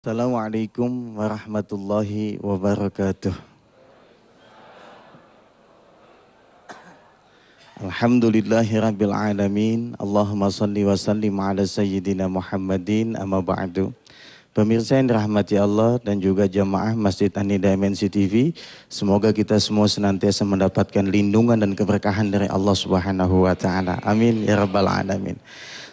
Assalamualaikum warahmatullahi wabarakatuh. Alhamdulillahirabbil alamin. Allahumma shalli wa sallim ala sayyidina Muhammadin amma ba'du. Pemirsa yang dirahmati Allah dan juga jamaah Masjid An-Nida MNC TV, semoga kita semua senantiasa mendapatkan lindungan dan keberkahan dari Allah Subhanahu wa taala. Amin ya rabbal alamin.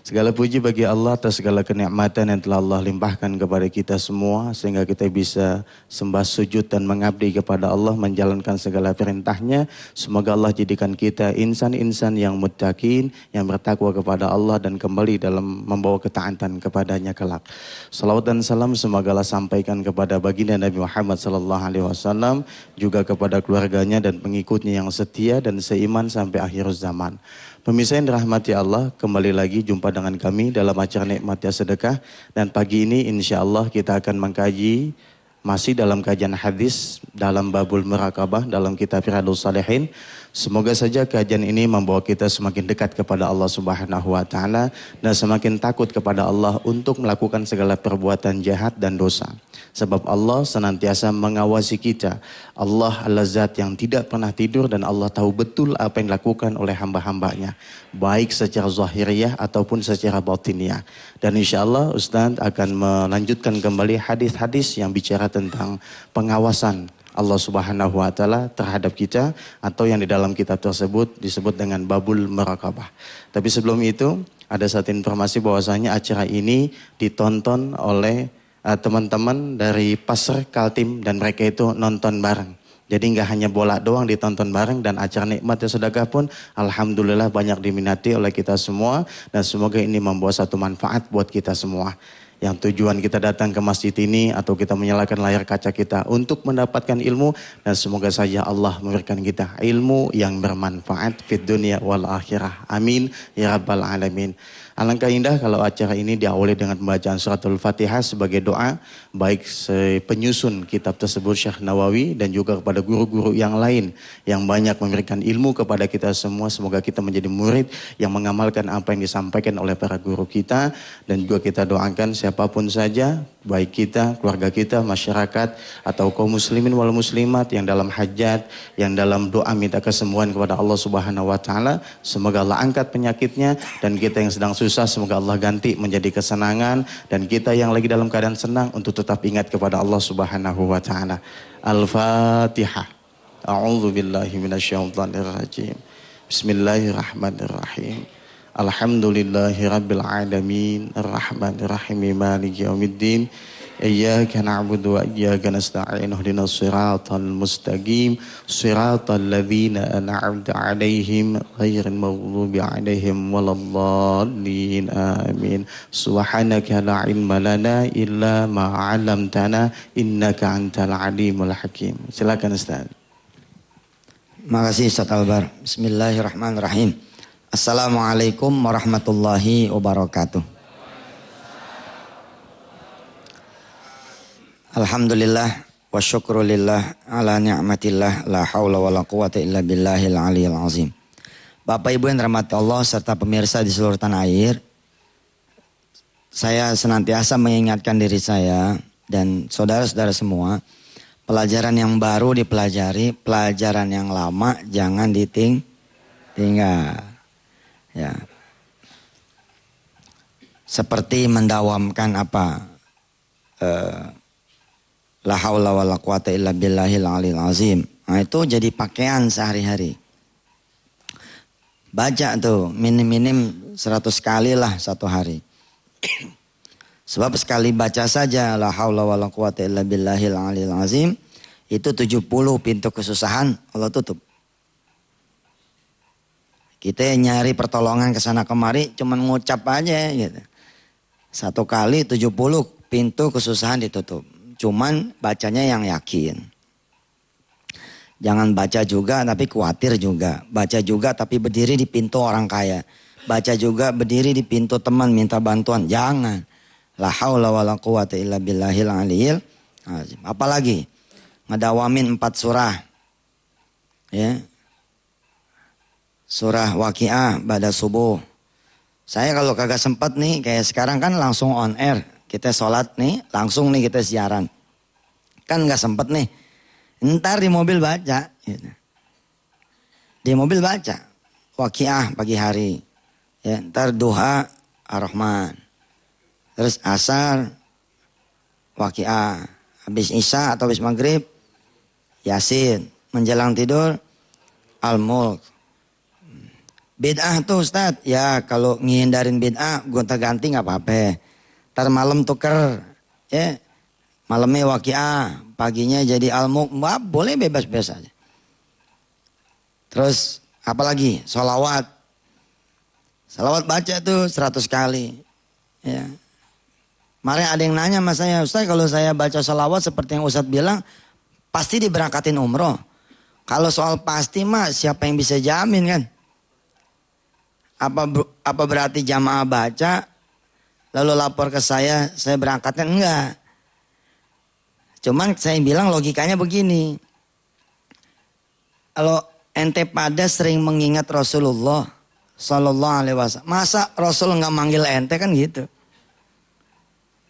Segala puji bagi Allah atas segala kenikmatan yang telah Allah limpahkan kepada kita semua sehingga kita bisa sembah sujud dan mengabdi kepada Allah, menjalankan segala perintahnya. Semoga Allah jadikan kita insan-insan yang muttaqin, yang bertakwa kepada Allah dan kembali dalam membawa ketaatan kepadanya kelak. Salawat dan salam semoga Allah sampaikan kepada baginda Nabi Muhammad SAW, juga kepada keluarganya dan pengikutnya yang setia dan seiman sampai akhir zaman. Pemirsa yang dirahmati Allah, kembali lagi jumpa dengan kami dalam acara Nikmatnya Sedekah. Dan pagi ini insya Allah kita akan mengkaji masih dalam kajian hadis dalam Babul Muraqabah dalam kitab Riyadhus Shalihin. Semoga saja kajian ini membawa kita semakin dekat kepada Allah Subhanahu wa taala dan semakin takut kepada Allah untuk melakukan segala perbuatan jahat dan dosa. Sebab Allah senantiasa mengawasi kita. Allah adalah zat yang tidak pernah tidur dan Allah tahu betul apa yang dilakukan oleh hamba-hambanya. Baik secara zahiriyah ataupun secara batiniyah. Dan insya Allah Ustaz akan melanjutkan kembali hadis-hadis yang bicara tentang pengawasan Allah Subhanahu wa taala terhadap kita, atau yang di dalam kitab tersebut disebut dengan Babul Muraqabah. Tapi sebelum itu ada satu informasi bahwasanya acara ini ditonton oleh teman-teman dari Pasar Kaltim dan mereka itu nonton bareng. Jadi nggak hanya bola doang ditonton bareng, dan acara Nikmatnya Sedekah pun alhamdulillah banyak diminati oleh kita semua, dan semoga ini membawa satu manfaat buat kita semua. Yang tujuan kita datang ke masjid ini atau kita menyalakan layar kaca kita untuk mendapatkan ilmu, dan semoga saja Allah memberikan kita ilmu yang bermanfaat fid dunya wal akhirah. Amin ya rabbal alamin. Alangkah indah kalau acara ini diawali dengan pembacaan suratul Fatihah sebagai doa, baik penyusun kitab tersebut Syekh Nawawi dan juga kepada guru-guru yang lain yang banyak memberikan ilmu kepada kita semua. Semoga kita menjadi murid yang mengamalkan apa yang disampaikan oleh para guru kita, dan juga kita doakan siapapun saja, baik kita, keluarga kita, masyarakat, atau kaum muslimin wal muslimat yang dalam hajat, yang dalam doa minta kesembuhan kepada Allah Subhanahu wa taala, semoga Allah angkat penyakitnya, dan kita yang sedang susah semoga Allah ganti menjadi kesenangan, dan kita yang lagi dalam keadaan senang untuk tetap ingat kepada Allah Subhanahu wa taala. Al-Fatihah. A'udzu billahi minasyaitonir rajim. Bismillahirrahmanirrahim. Alhamdulillahirabbil alamin, arrahmanir rahim, maliki yaumiddin. Iyyaka na'budu wa iyyaka nasta'in. Ihdinas siratal mustaqim, siratal ladzina an'amta 'alaihim ghairil maghdubi 'alaihim waladdallin. Amin. Subhanaka la ilma lana illa ma 'allamtana innaka antal alimul hakim. Silakan Ustaz. Makasih Ustaz Albar. Bismillahirrahmanirrahim. Assalamualaikum warahmatullahi wabarakatuh. Alhamdulillah wa syukrulillah ala ni'matillah la hawla wa la quwata illa billahil aliyil azim. Bapak Ibu yang dirahmati Allah serta pemirsa di seluruh tanah air, saya senantiasa mengingatkan diri saya dan saudara-saudara semua, pelajaran yang baru dipelajari, pelajaran yang lama jangan ditinggal. Ya. Seperti mendawamkan apa? La haula wa la quwata illa billahil aliyil azim. Nah, itu jadi pakaian sehari-hari. Baca tuh minim-minim 100 kali lah satu hari. Sebab sekali baca saja la haula wa la quwata illa billahil aliyil azim, itu 70 pintu kesusahan Allah tutup. Kita nyari pertolongan ke sana kemari cuman ngucap aja gitu. Satu kali 70 pintu kesusahan ditutup. Cuman bacanya yang yakin. Jangan baca juga tapi khawatir juga. Baca juga tapi berdiri di pintu orang kaya. Baca juga berdiri di pintu teman minta bantuan. Jangan. La haula wa la quwata illa billahil aliyil azim. Apalagi ngedawamin 4 surah. Ya. Surah Waqiah pada subuh. Saya kalau kagak sempat nih kayak sekarang kan langsung on air. kita sholat nih, langsung nih kita siaran. Kan nggak sempet nih. Ntar di mobil baca. Gitu. Di mobil baca. Waqiah pagi hari. Ya, ntar duha Ar-Rahman. Terus asar Waqiah. Habis isya atau habis maghrib Yasin. Menjelang tidur Al-Mulk. Bid'ah tuh Ustaz. Ya kalau ngindarin bid'ah gonta-ganti gak apa-apa. Ntar malam tuker. Ya. Malamnya Waqiah. Paginya jadi Al-Mulk. Boleh bebas-bebas aja. Terus apalagi? Sholawat. Sholawat baca tuh 100 kali. Ya. Kemarin ada yang nanya sama saya, Ustaz kalau saya baca sholawat seperti yang Ustaz bilang, pasti diberangkatin umroh. Kalau soal pasti mah siapa yang bisa jamin kan? Apa berarti jamaah baca, lalu lapor ke saya berangkatnya? Enggak. Cuman saya bilang logikanya begini. Kalau ente pada sering mengingat Rasulullah Sallallahu Alaihi Wasallam, masa Rasul nggak manggil ente kan gitu?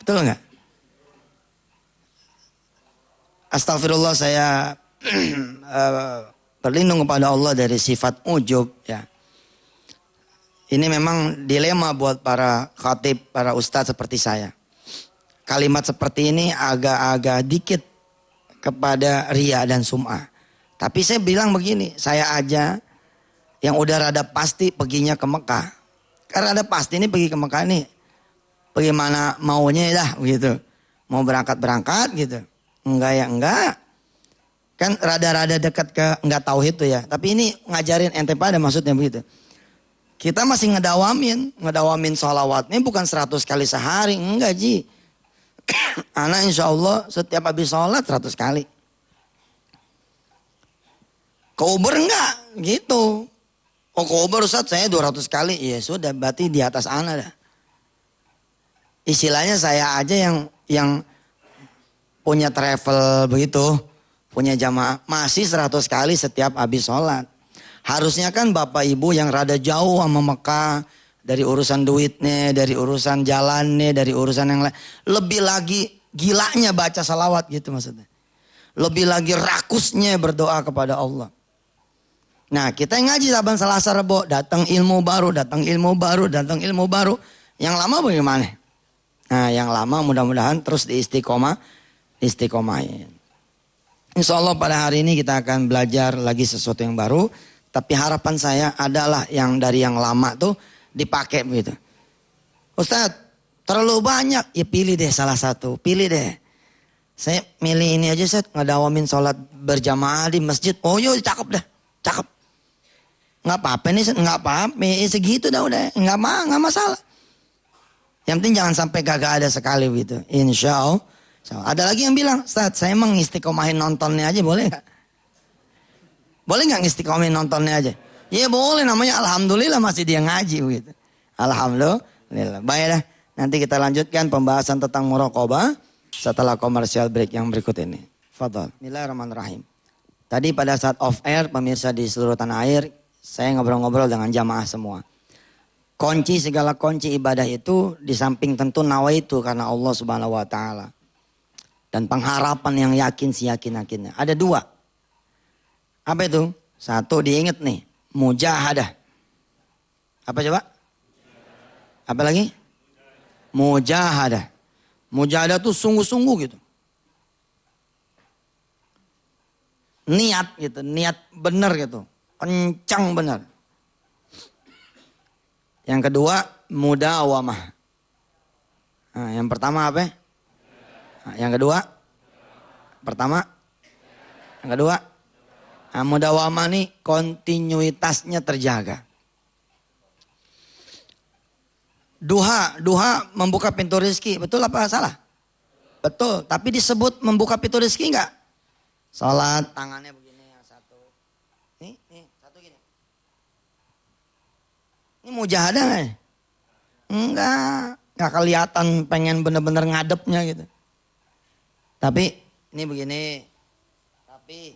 Betul nggak? Astagfirullah, saya berlindung kepada Allah dari sifat ujub ya. Ini memang dilema buat para khatib, para ustadz seperti saya. Kalimat seperti ini agak-agak dikit kepada ria dan sum'ah. Tapi saya bilang begini, saya aja yang udah rada pasti perginya ke Mekah. Karena rada pasti ini pergi ke Mekah nih. Bagaimana maunya dah begitu. Mau berangkat-berangkat gitu. Enggak ya enggak. Kan rada-rada dekat ke enggak tauhid tuh ya. Tapi ini ngajarin ente pada maksudnya begitu. Kita masih ngedawamin sholawatnya bukan 100 kali sehari. Enggak Ji. Anak insya Allah setiap habis sholat 100 kali. Ke Uber enggak gitu. Oh ke Uber Ustaz saya 200 kali. Ya sudah berarti di atas anak dah. Istilahnya saya aja yang punya travel begitu, punya jamaah masih 100 kali setiap habis sholat. Harusnya kan bapak ibu yang rada jauh sama Mekah, dari urusan duitnya, dari urusan jalannya, dari urusan yang lain, lebih lagi gilanya baca salawat gitu maksudnya. Lebih lagi rakusnya berdoa kepada Allah. Nah kita yang ngaji Saban Selasa Rebo, datang ilmu baru, datang ilmu baru, datang ilmu baru. Yang lama bagaimana? Nah yang lama mudah-mudahan terus istiqomahin. Insya Allah pada hari ini kita akan belajar lagi sesuatu yang baru. Tapi harapan saya adalah yang dari yang lama tuh dipakai begitu. Ustadz terlalu banyak, ya pilih deh salah satu, pilih deh. Saya milih ini aja Ustadz, ngadawamin sholat berjamaah di masjid. Oh yo cakep dah, cakep. Nggak apa-apa nih, nggak apa-apa, segitu dah udah, nggak masalah. Yang penting jangan sampai gak ada sekali gitu. Insya Allah. Ada lagi yang bilang, Ustadz saya emang istiqomahin nontonnya aja boleh gak? Boleh gak istiqomahin nontonnya aja? Ya boleh, namanya alhamdulillah masih dia ngaji gitu. Alhamdulillah. Baik dah, nanti kita lanjutkan pembahasan tentang muraqabah setelah commercial break yang berikut ini. Fadhal. Bismillahirrahmanirrahim. Tadi pada saat off air pemirsa di seluruh tanah air, saya ngobrol-ngobrol dengan jamaah semua. Kunci segala kunci ibadah itu di samping tentu nawaitu karena Allah Subhanahu wa taala. Dan pengharapan yang yakin siyakin-yakinnya. Ada dua. Apa itu? Satu diingat nih, mujahadah. Apa coba? Apa lagi? Mujahadah. Mujahadah tuh sungguh-sungguh gitu. Niat gitu, niat benar gitu. Kencang benar. Yang kedua, mudawamah. Nah, yang pertama apa? Nah, yang kedua? Pertama? Yang kedua? Nah, mudawamah nih kontinuitasnya terjaga. Duha membuka pintu rezeki. Betul apa salah? Betul, tapi disebut membuka pintu rezeki enggak? Salat tangannya begini yang satu. Nih, satu gini. Ini mujahadah enggak? Enggak kelihatan pengen bener-bener ngadepnya gitu. Tapi ini begini. Tapi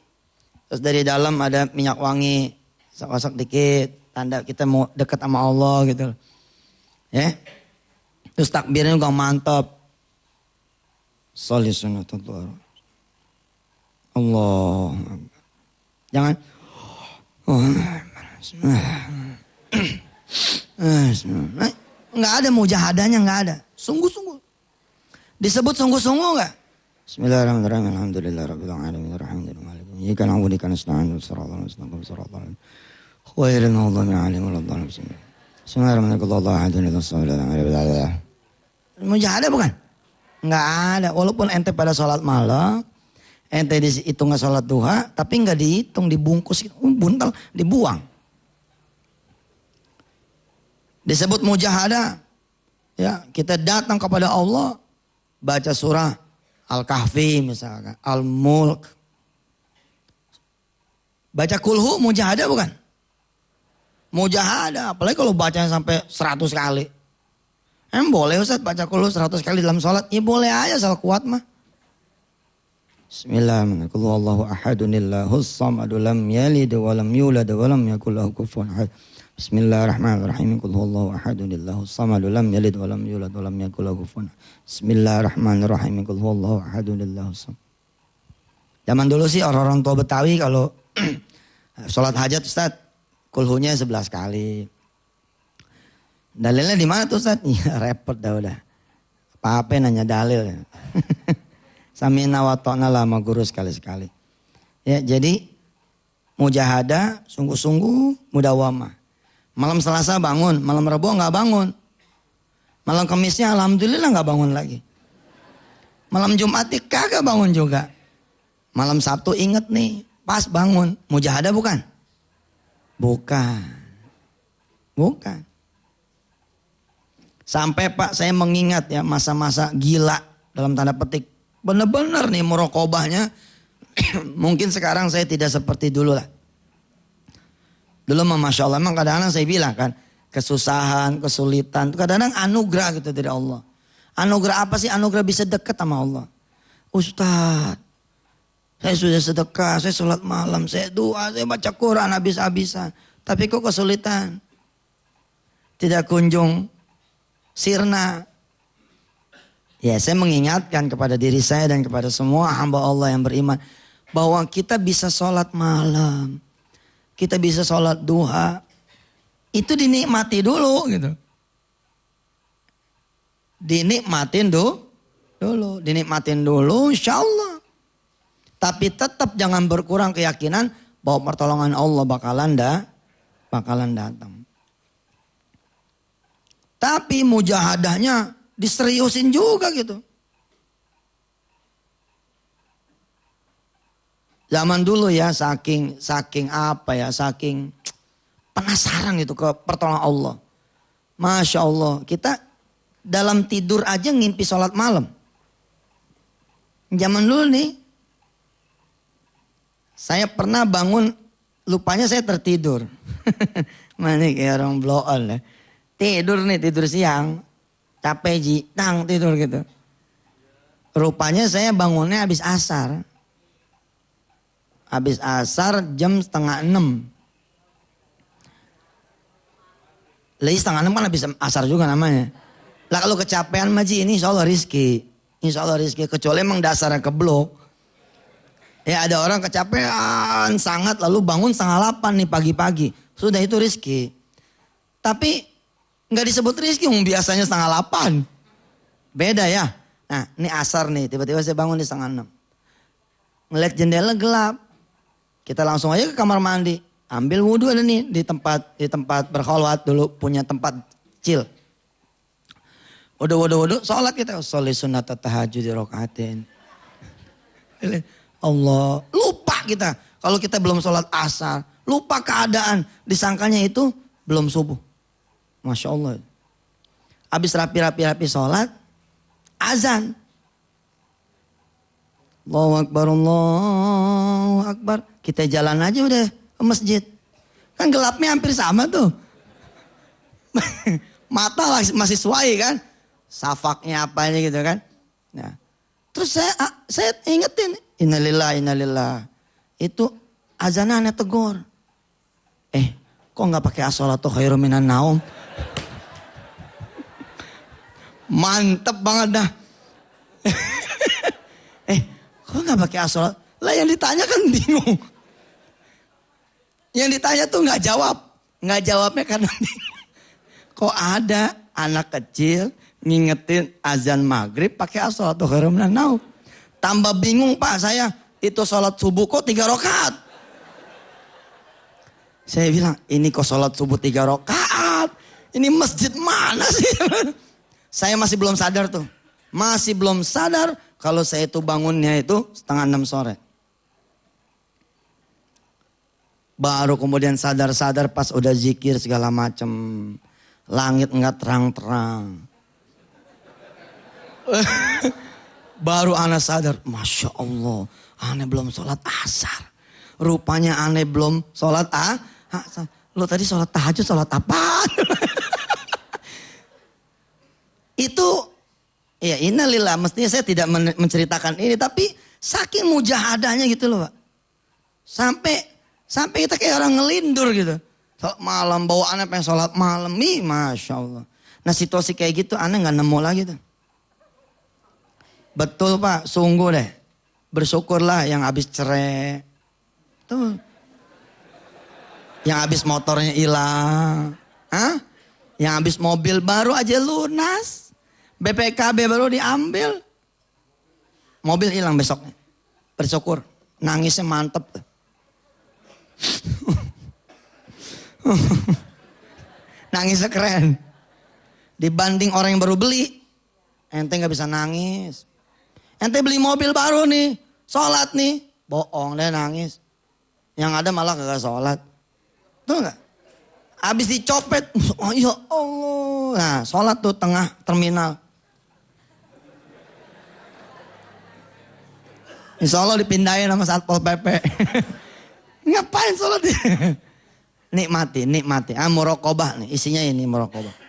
terus dari dalam ada minyak wangi, sok-sok dikit, tanda kita mau dekat sama Allah gitu. Ya. Terus takbirnya juga mantap. Sholli sunnatul duha. Allah. Jangan. Enggak ada mujahadahnya, enggak ada. Sungguh-sungguh. Disebut sungguh-sungguh enggak? Bismillahirrahmanirrahim. Alhamdulillahirabbil alamin arrahmanirrahim maliki yaumiddin. Iyyaka na'budu wa iyyaka nasta'in. Shiratal mustaqim shiratal ladzina ghairil maghdubi 'alaihim waladdallin. Bismillahirrahmanirrahim. Mujahadah bukan? Enggak ada. Walaupun ente pada sholat malam, ente dihitung sholat duha, tapi enggak dihitung, dibungkus, buntal, dibuang. Disebut mujahadah. Ya, kita datang kepada Allah, baca surah Al-Kahfi misalkan, Al-Mulk. Baca kulhu mujahadah bukan? Mujahadah, apalagi kalau bacanya sampai 100 kali. Boleh Ustaz baca kulhu 100 kali dalam sholat? Ya boleh aja, asal kuat mah. Bismillahirrahmanirrahim. Allahu ahadunillahus samadu lam yalid wa lam yulad wa lam yakul lahu kufuwan ahad. Bismillahirrahmanirrahim. Qul huwallahu ahadun Allahus samad lam yalid wa lam yulad wa lam yakul lahu kufuwan ahad. Bismillahirrahmanirrahim. Qul huwallahu ahadun Allahus samad. Zaman dulu sih orang-orang tua Betawi kalau sholat hajat Ustaz, kulhunya 11 kali. Dalilnya di mana tuh Ustaz? Ya repot dah udah. Apa-apa nanya dalil. Samina wa ta'na lama guru sekali-sekali. Ya jadi mujahadah sungguh-sungguh mudawamah. Malam Selasa bangun, malam Rabu nggak bangun. Malam Kamisnya alhamdulillah nggak bangun lagi. Malam Jumat kagak bangun juga. Malam Sabtu inget nih, pas bangun. Mujahadah bukan? Bukan. Bukan. Sampai Pak saya mengingat ya masa-masa gila dalam tanda petik. Bener-bener nih muraqabahnya. Mungkin sekarang saya tidak seperti dulu lah. Dulu Masya Allah, memang kadang-kadang saya bilang kan, kesusahan, kesulitan, itu kadang-kadang anugerah gitu dari Allah. Anugerah apa sih? Anugerah bisa dekat sama Allah. Ustaz, saya sudah sedekah, saya sholat malam, saya doa, saya baca Quran habis-habisan. Tapi kok kesulitan? Tidak kunjung sirna. Ya saya mengingatkan kepada diri saya dan kepada semua hamba Allah yang beriman. Bahwa kita bisa sholat malam. Kita bisa sholat duha. Itu dinikmati dulu gitu. Dinikmatin dulu. Dinikmatin dulu insya Allah. Tapi tetap jangan berkurang keyakinan bahwa pertolongan Allah bakalan datang. Tapi mujahadahnya diseriusin juga gitu. Zaman dulu ya saking penasaran gitu ke pertolongan Allah. Masya Allah, kita dalam tidur aja ngimpi sholat malam. Zaman dulu nih, saya pernah bangun, lupanya saya tertidur. Mana kayak orang blow on ya. Tidur siang, capek tidur gitu. Rupanya saya bangunnya habis asar. Habis asar jam 5:30. Lagi 5:30 kan habis asar juga namanya. Lah kalau kecapean maji ini insya Allah rizki. Insya Allah rizki. Kecuali emang dasarnya keblok. Ya ada orang kecapean sangat lalu bangun 7:30 nih pagi-pagi. Sudah itu rizki. Tapi nggak disebut rizki. Biasanya 7:30. Beda ya. Nah ini asar nih. Tiba-tiba saya bangun di 5:30. Ngeliat jendela gelap. Kita langsung aja ke kamar mandi. Ambil wudhu ada nih di tempat berkholwat dulu punya tempat chill. Wudhu, sholat kita. Sholli sunnat tahajud di rokaatin. Allah, lupa kita. Kalau kita belum sholat asar, lupa keadaan. Disangkanya itu belum subuh. Masya Allah. Habis rapi sholat, azan. Allahu Akbar, Allahu Akbar. Kita jalan aja udah ke masjid. Kan gelapnya hampir sama tuh. Mata masih sesuai kan. Safaknya apanya gitu kan. Nah, terus saya ingetin. Innalillah. Itu azanannya tegur. Kok gak pakai as-sholatu khairum minan naum? Mantep banget dah. pakai as-salat? Lah yang ditanya kan bingung. Yang ditanya tuh nggak jawab. Nggak jawabnya karena bingung. Kok ada anak kecil ngingetin azan maghrib pakai as-salatu khairum minan naum. Tambah bingung Pak saya. Itu sholat subuh kok 3 rakaat. Saya bilang ini kok sholat subuh 3 rakaat. Ini masjid mana sih? Saya masih belum sadar tuh. Masih belum sadar kalau saya itu bangunnya itu 5:30 sore. Baru kemudian sadar-sadar pas udah zikir segala macam. Langit enggak terang-terang. Baru ana sadar, Masya Allah, ana belum sholat asar. Rupanya ana belum sholat asar. Lo tadi sholat tahajud, sholat apa? Itu, ya innalillah, mestinya saya tidak menceritakan ini. Tapi saking mujahadahnya gitu loh Pak. Sampai kita kayak orang ngelindur gitu. Sholat malam, bawa anak pengen sholat malam. Masya Allah. Nah situasi kayak gitu anak gak nemu lagi tuh. Betul Pak, sungguh deh. Bersyukurlah yang habis cerai. Tuh. Yang habis motornya hilang. Hah? Yang habis mobil baru aja lunas. BPKB baru diambil. Mobil hilang besoknya. Bersyukur. Nangisnya mantep tuh. Nangisnya keren. Dibanding orang yang baru beli. Ente gak bisa nangis. Ente beli mobil baru nih. Sholat nih. Bohong deh nangis. Yang ada malah gak sholat. Tuh gak? Habis dicopet. Oh ya Allah. Nah sholat tuh tengah terminal. Insya Allah dipindahin sama Satpol PP. Ngapain sholat? Nikmati. Muraqabah nih. Isinya ini muraqabah.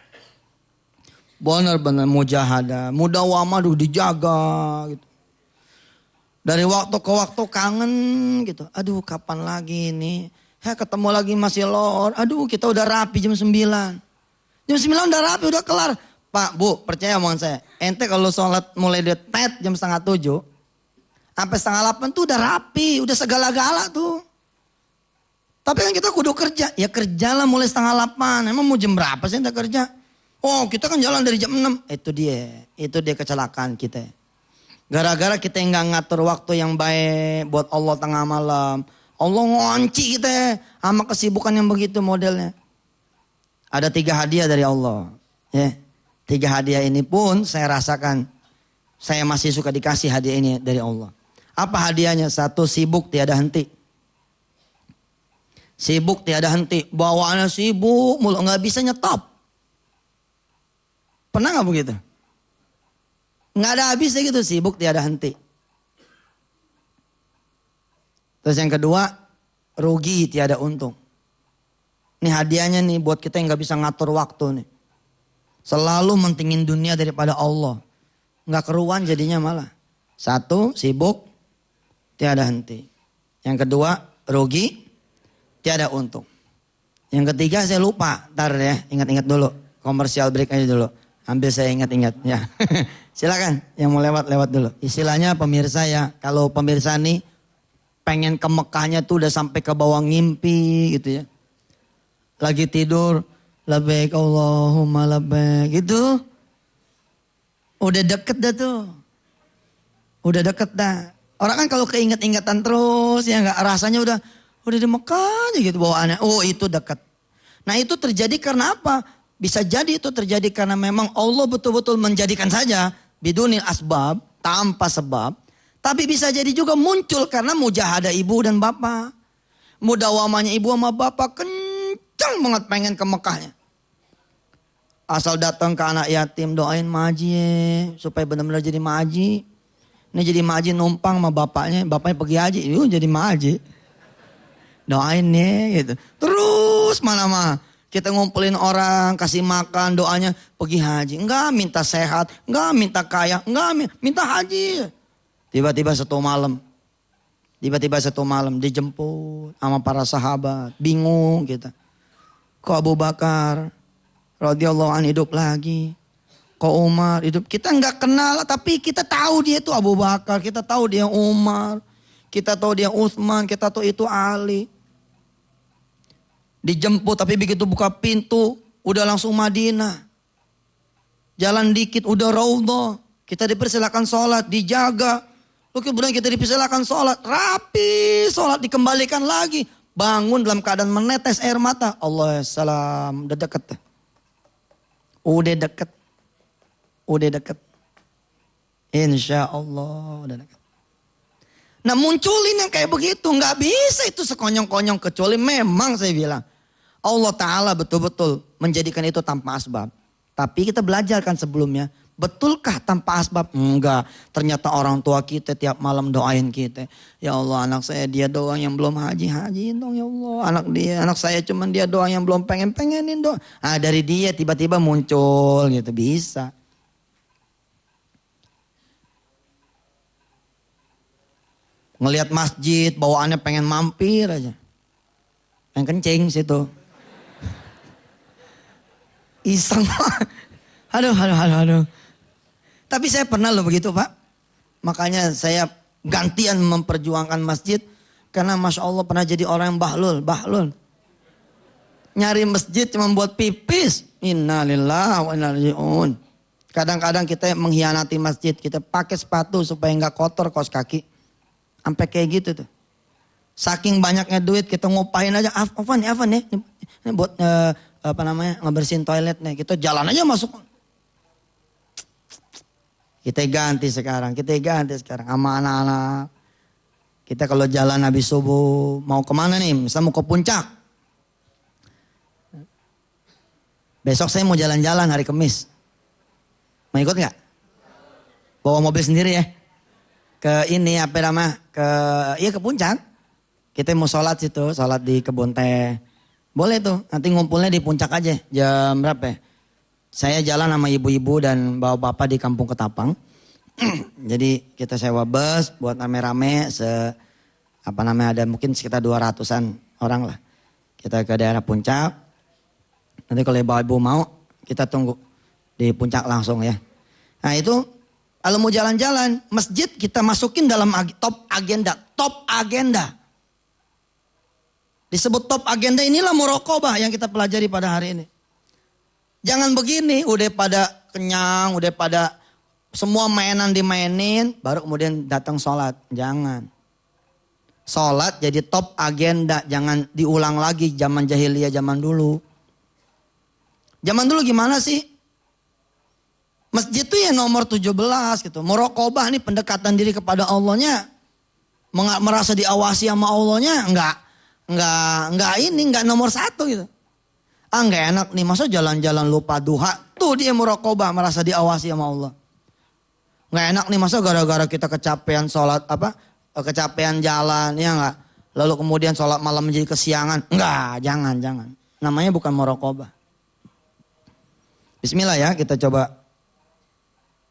Benar-benar mujahadah. Mudawamah dijaga gitu. Dari waktu ke waktu kangen gitu. Aduh kapan lagi nih. Ketemu lagi masih lor. Aduh kita udah rapi jam 9. Jam 9 udah rapi, udah kelar. Pak, Bu, percaya omongan saya. Ente kalau sholat mulai detet jam 6:30. Sampai 7:30 tuh udah rapi. Udah segala-gala tuh. Tapi kan kita kudu kerja. Ya kerjalah mulai 7:30. Emang mau jam berapa sih ente kerja? Oh kita kan jalan dari jam 6. Itu dia kecelakaan kita. Gara-gara kita nggak ngatur waktu yang baik buat Allah tengah malam. Allah ngunci kita sama kesibukan yang begitu modelnya. Ada 3 hadiah dari Allah. Ya, 3 hadiah ini pun saya rasakan. Saya masih suka dikasih hadiah ini dari Allah. Apa hadiahnya? 1, sibuk tiada henti. Sibuk tiada henti. Bawaannya sibuk mulu nggak bisa nyetop. Pernah gak begitu? Nggak ada habisnya gitu, sibuk tiada henti. Terus yang kedua, rugi tiada untung. Ini hadiahnya nih buat kita yang gak bisa ngatur waktu nih. Selalu mentingin dunia daripada Allah. Nggak keruan jadinya malah. 1, sibuk tiada henti. Yang kedua, rugi tiada untung. Yang ketiga saya lupa, ntar ya ingat-ingat dulu. Komersial break aja dulu. Ambil saya ingat-ingat ya. Silakan yang mau lewat dulu. Istilahnya pemirsa ya. Kalau pemirsa nih pengen ke Mekahnya tuh udah sampai ke bawah ngimpi gitu ya. Lagi tidur. Labbaik Allahumma labbaik gitu. Udah deket dah tuh. Udah deket dah. Orang kan kalau keinget-ingatan terus ya nggak rasanya udah di Mekah aja gitu bawaannya. Oh itu deket. Nah itu terjadi karena apa? Bisa jadi itu terjadi karena memang Allah betul-betul menjadikan saja bidunil asbab, tanpa sebab. Tapi bisa jadi juga muncul karena mujahadah ibu dan bapak. Mudawamanya ibu sama bapak kencang banget pengen ke Mekahnya. Asal datang ke anak yatim doain maji supaya benar-benar jadi maji. Ini jadi maji numpang sama bapaknya pergi haji, yuk jadi maji. Doain nih gitu. Terus mana kita ngumpulin orang, kasih makan, doanya pergi haji. Enggak minta sehat, enggak minta kaya, enggak minta haji. Tiba-tiba satu malam dijemput sama para sahabat. Bingung kita. Kok Abu Bakar radhiyallahu anhu hidup lagi? Kok Umar hidup? Kita nggak kenal, tapi kita tahu dia itu Abu Bakar, kita tahu dia Umar, kita tahu dia Utsman, kita tahu itu Ali. Dijemput tapi begitu buka pintu udah langsung Madinah. Jalan dikit udah Raudhah. Kita dipersilakan sholat, dijaga. Lalu kemudian kita dipersilakan sholat, rapi sholat dikembalikan lagi. Bangun dalam keadaan menetes air mata. Allah salam, udah deket. Udah deket. Udah deket. Insya Allah udah deket. Nah munculin yang kayak begitu. Gak bisa itu sekonyong-konyong. Kecuali memang saya bilang. Allah Ta'ala betul-betul menjadikan itu tanpa asbab. Tapi kita belajar kan sebelumnya. Betulkah tanpa asbab? Enggak. Ternyata orang tua kita tiap malam doain kita. Ya Allah anak saya dia doang yang belum haji dong ya Allah. Anak saya cuman dia doang yang belum pengenin dong. Ah dari dia tiba-tiba muncul gitu bisa. Ngelihat masjid bawaannya pengen mampir aja. Pengen kencing situ. Iseng. Aduh. Tapi saya pernah loh begitu Pak. Makanya saya gantian memperjuangkan masjid. Karena Masya Allah pernah jadi orang yang bahlul. Nyari masjid cuma buat pipis. Innalillahi wa inna ilaihi raji'un. Kadang-kadang kita mengkhianati masjid. Kita pakai sepatu supaya nggak kotor kaos kaki. Sampai kayak gitu tuh. Saking banyaknya duit kita ngupain aja. Apa nih? Ini buat ngebersihin toilet nih. Kita jalan aja masuk. Kita ganti sekarang sama anak-anak. Kita kalau jalan habis subuh mau kemana nih? Misalnya mau ke puncak. Besok saya mau jalan-jalan hari Kamis. Mau ikut nggak? Bawa mobil sendiri ya. Ke ini ke puncak. Kita mau sholat situ, sholat di kebun teh. Boleh tuh, nanti ngumpulnya di puncak aja. Jam berapa ya? Saya jalan sama ibu-ibu dan bapak-bapak di Kampung Ketapang. Jadi kita sewa bus buat rame-rame ada mungkin sekitar 200-an orang lah. Kita ke daerah puncak. Nanti kalau ibu-ibu mau, kita tunggu di puncak langsung ya. Nah itu kalau mau jalan-jalan, masjid kita masukin dalam top agenda. Disebut top agenda inilah muraqabah yang kita pelajari pada hari ini. Jangan begini, udah pada kenyang, udah pada semua mainan dimainin, baru kemudian datang sholat. Jangan. Sholat jadi top agenda, jangan diulang lagi zaman jahiliyah zaman dulu. Zaman dulu gimana sih? Masjid itu ya nomor 17 gitu. Muraqabah nih pendekatan diri kepada Allahnya. Merasa diawasi sama Allahnya, enggak nomor 1 gitu. Enggak enak nih, masa jalan-jalan lupa duha. Tuh dia muraqabah, merasa diawasi sama Allah. Enggak enak nih, masa gara-gara kita kecapean sholat kecapean jalan, ya enggak. Lalu kemudian sholat malam menjadi kesiangan. Enggak, jangan. Namanya bukan muraqabah. Bismillah ya, kita coba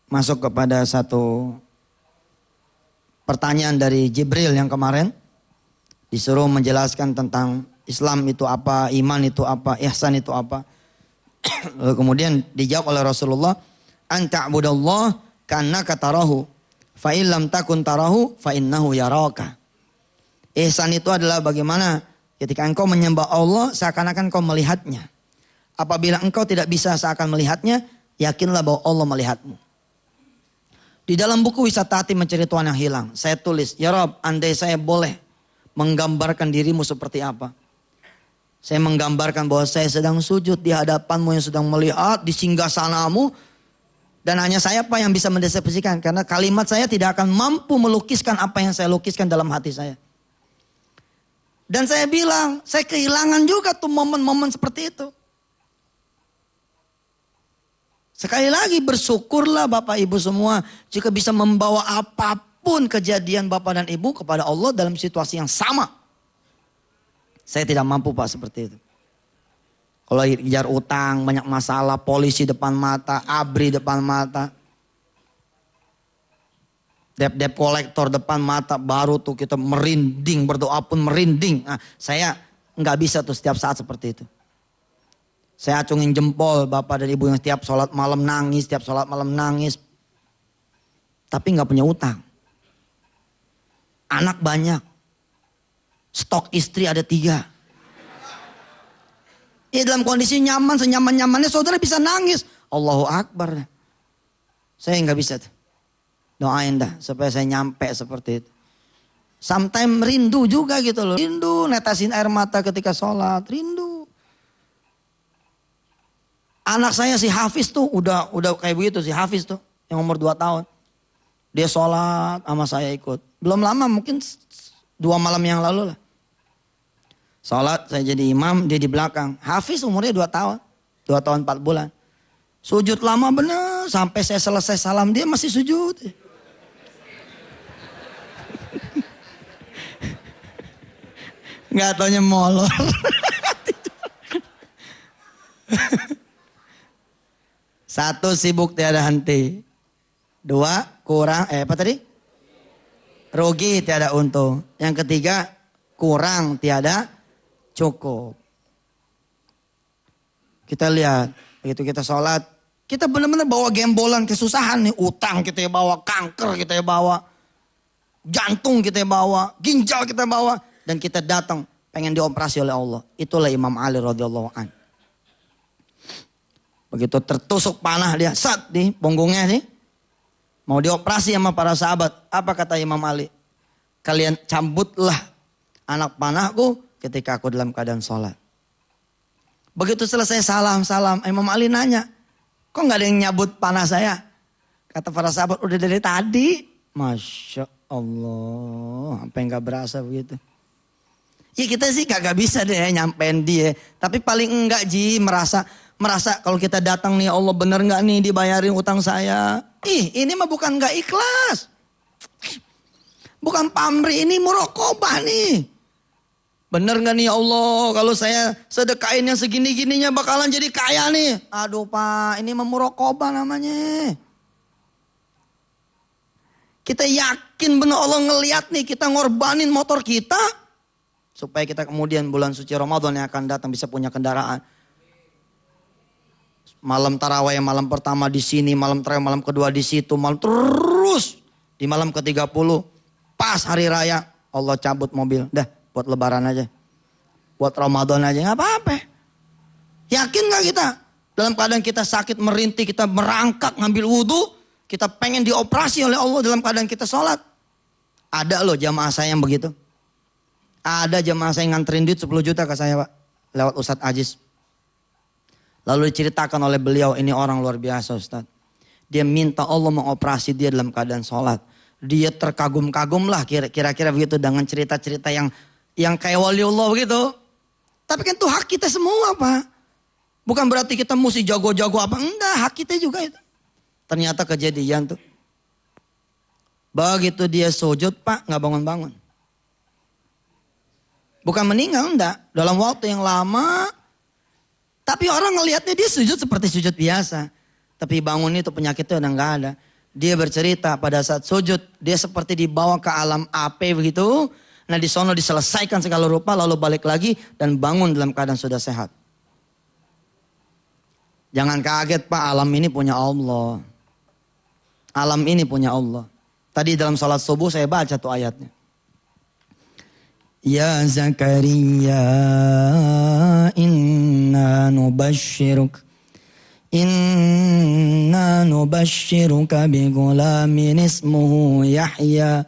masuk kepada satu pertanyaan dari Jibril yang kemarin. Disuruh menjelaskan tentang Islam itu apa, iman itu apa, ihsan itu apa. Lalu kemudian dijawab oleh Rasulullah, anta abudallah karena katarahu, fa illam takun tarahu, fa innahu yaraka. Ihsan itu adalah bagaimana ketika engkau menyembah Allah seakan-akan engkau melihatnya. Apabila engkau tidak bisa seakan melihatnya, yakinlah bahwa Allah melihatmu. Di dalam buku Wisata Hati Mencari Tuhan yang Hilang, saya tulis, ya Rob, andai saya boleh menggambarkan dirimu seperti apa. Saya menggambarkan bahwa saya sedang sujud di hadapanmu yang sedang melihat di singgasanamu. Dan hanya saya apa yang bisa mendeskripsikan. Karena kalimat saya tidak akan mampu melukiskan apa yang saya lukiskan dalam hati saya. Dan saya bilang, saya kehilangan juga tuh momen-momen seperti itu. Sekali lagi bersyukurlah Bapak Ibu semua. Jika bisa membawa apapun kejadian Bapak dan Ibu kepada Allah dalam situasi yang sama. Saya tidak mampu Pak seperti itu. Kalau kejar utang, banyak masalah, polisi depan mata, ABRI depan mata. Debt kolektor depan mata, baru tuh kita merinding, berdoa pun merinding. Nah, saya nggak bisa tuh setiap saat seperti itu. Saya acungin jempol bapak dan ibu yang setiap sholat malam nangis, setiap sholat malam nangis. Tapi nggak punya utang. Anak banyak. Stok istri ada 3. Ya dalam kondisi nyaman, senyaman-nyamannya saudara bisa nangis. Allahu Akbar. Saya nggak bisa tuh. Doain dah supaya saya nyampe seperti itu. Sometimes rindu juga gitu loh. Rindu netesin air mata ketika sholat. Rindu. Anak saya si Hafiz tuh udah kayak begitu si Hafiz tuh. Yang umur 2 tahun. Dia sholat sama saya ikut. Belum lama mungkin 2 malam yang lalu lah. Sholat saya jadi imam dia di belakang. Hafiz umurnya 2 tahun. 2 tahun 4 bulan. Sujud lama bener. Sampai saya selesai salam dia masih sujud. Nggak taunya molor. Satu, sibuk tiada henti. 2, kurang, apa tadi? Rugi tiada untung. Yang ketiga, kurang tiada cukup. Kita lihat, begitu kita sholat, kita benar-benar bawa gembolan kesusahan nih. Utang kita bawa, kanker kita bawa, jantung kita bawa, ginjal kita bawa. Dan kita datang pengen dioperasi oleh Allah. Itulah Imam Ali radhiyallahu an. Begitu tertusuk panah dia, sat di punggungnya nih. Mau dioperasi sama para sahabat. Apa kata Imam Ali? Kalian cabutlah anak panahku ketika aku dalam keadaan sholat. Begitu selesai salam, Imam Ali nanya, kok gak ada yang nyabut panah saya? Kata para sahabat, udah dari tadi. Masya Allah, sampai gak berasa begitu. Ya kita sih kagak bisa deh nyampein dia. Tapi paling enggak merasa kalau kita datang nih, Allah bener gak nih dibayarin utang saya. Ini mah bukan gak ikhlas. Bukan pamrih, ini muraqabah nih. Bener gak nih Allah, kalau saya sedekahin yang segini-gininya bakalan jadi kaya nih. Aduh Pak, ini mah muraqabah namanya. Kita yakin bener Allah ngeliat nih, kita ngorbanin motor kita. Supaya kita kemudian bulan suci Ramadan yang akan datang bisa punya kendaraan. Malam tarawih malam pertama di sini, malam tarawih malam kedua di situ, malam terus di malam ke-30 pas hari raya Allah cabut mobil. Dah buat lebaran aja. Buat Ramadan aja nggak apa-apa. Yakin nggak kita? Dalam keadaan kita sakit merintih, kita merangkak ngambil wudhu, kita pengen dioperasi oleh Allah dalam keadaan kita sholat. Ada loh jamaah saya yang begitu. Ada jamaah saya yang nganterin duit 10 juta ke saya Pak. Lewat Ustadz Aziz. Lalu diceritakan oleh beliau, ini orang luar biasa Ustadz. Dia minta Allah mengoperasi dia dalam keadaan sholat. Dia terkagum-kagum lah kira-kira begitu dengan cerita-cerita yang kayak waliullah begitu. Tapi kan itu hak kita semua Pak. Bukan berarti kita mesti jago-jago apa. Enggak, hak kita juga itu. Ternyata kejadian tuh. Begitu dia sujud Pak, gak bangun-bangun. Bukan meninggal, enggak. Dalam waktu yang lama. Tapi orang ngelihatnya dia sujud seperti sujud biasa. Tapi bangun itu penyakitnya udah enggak ada. Dia bercerita pada saat sujud. Dia seperti dibawa ke alam api begitu. Nah di sono diselesaikan segala rupa. Lalu balik lagi dan bangun dalam keadaan sudah sehat. Jangan kaget Pak, alam ini punya Allah. Alam ini punya Allah. Tadi dalam salat subuh saya baca tuh ayatnya. Ya Zakaria inna nubashiruka bi gulamin ismuhu Yahya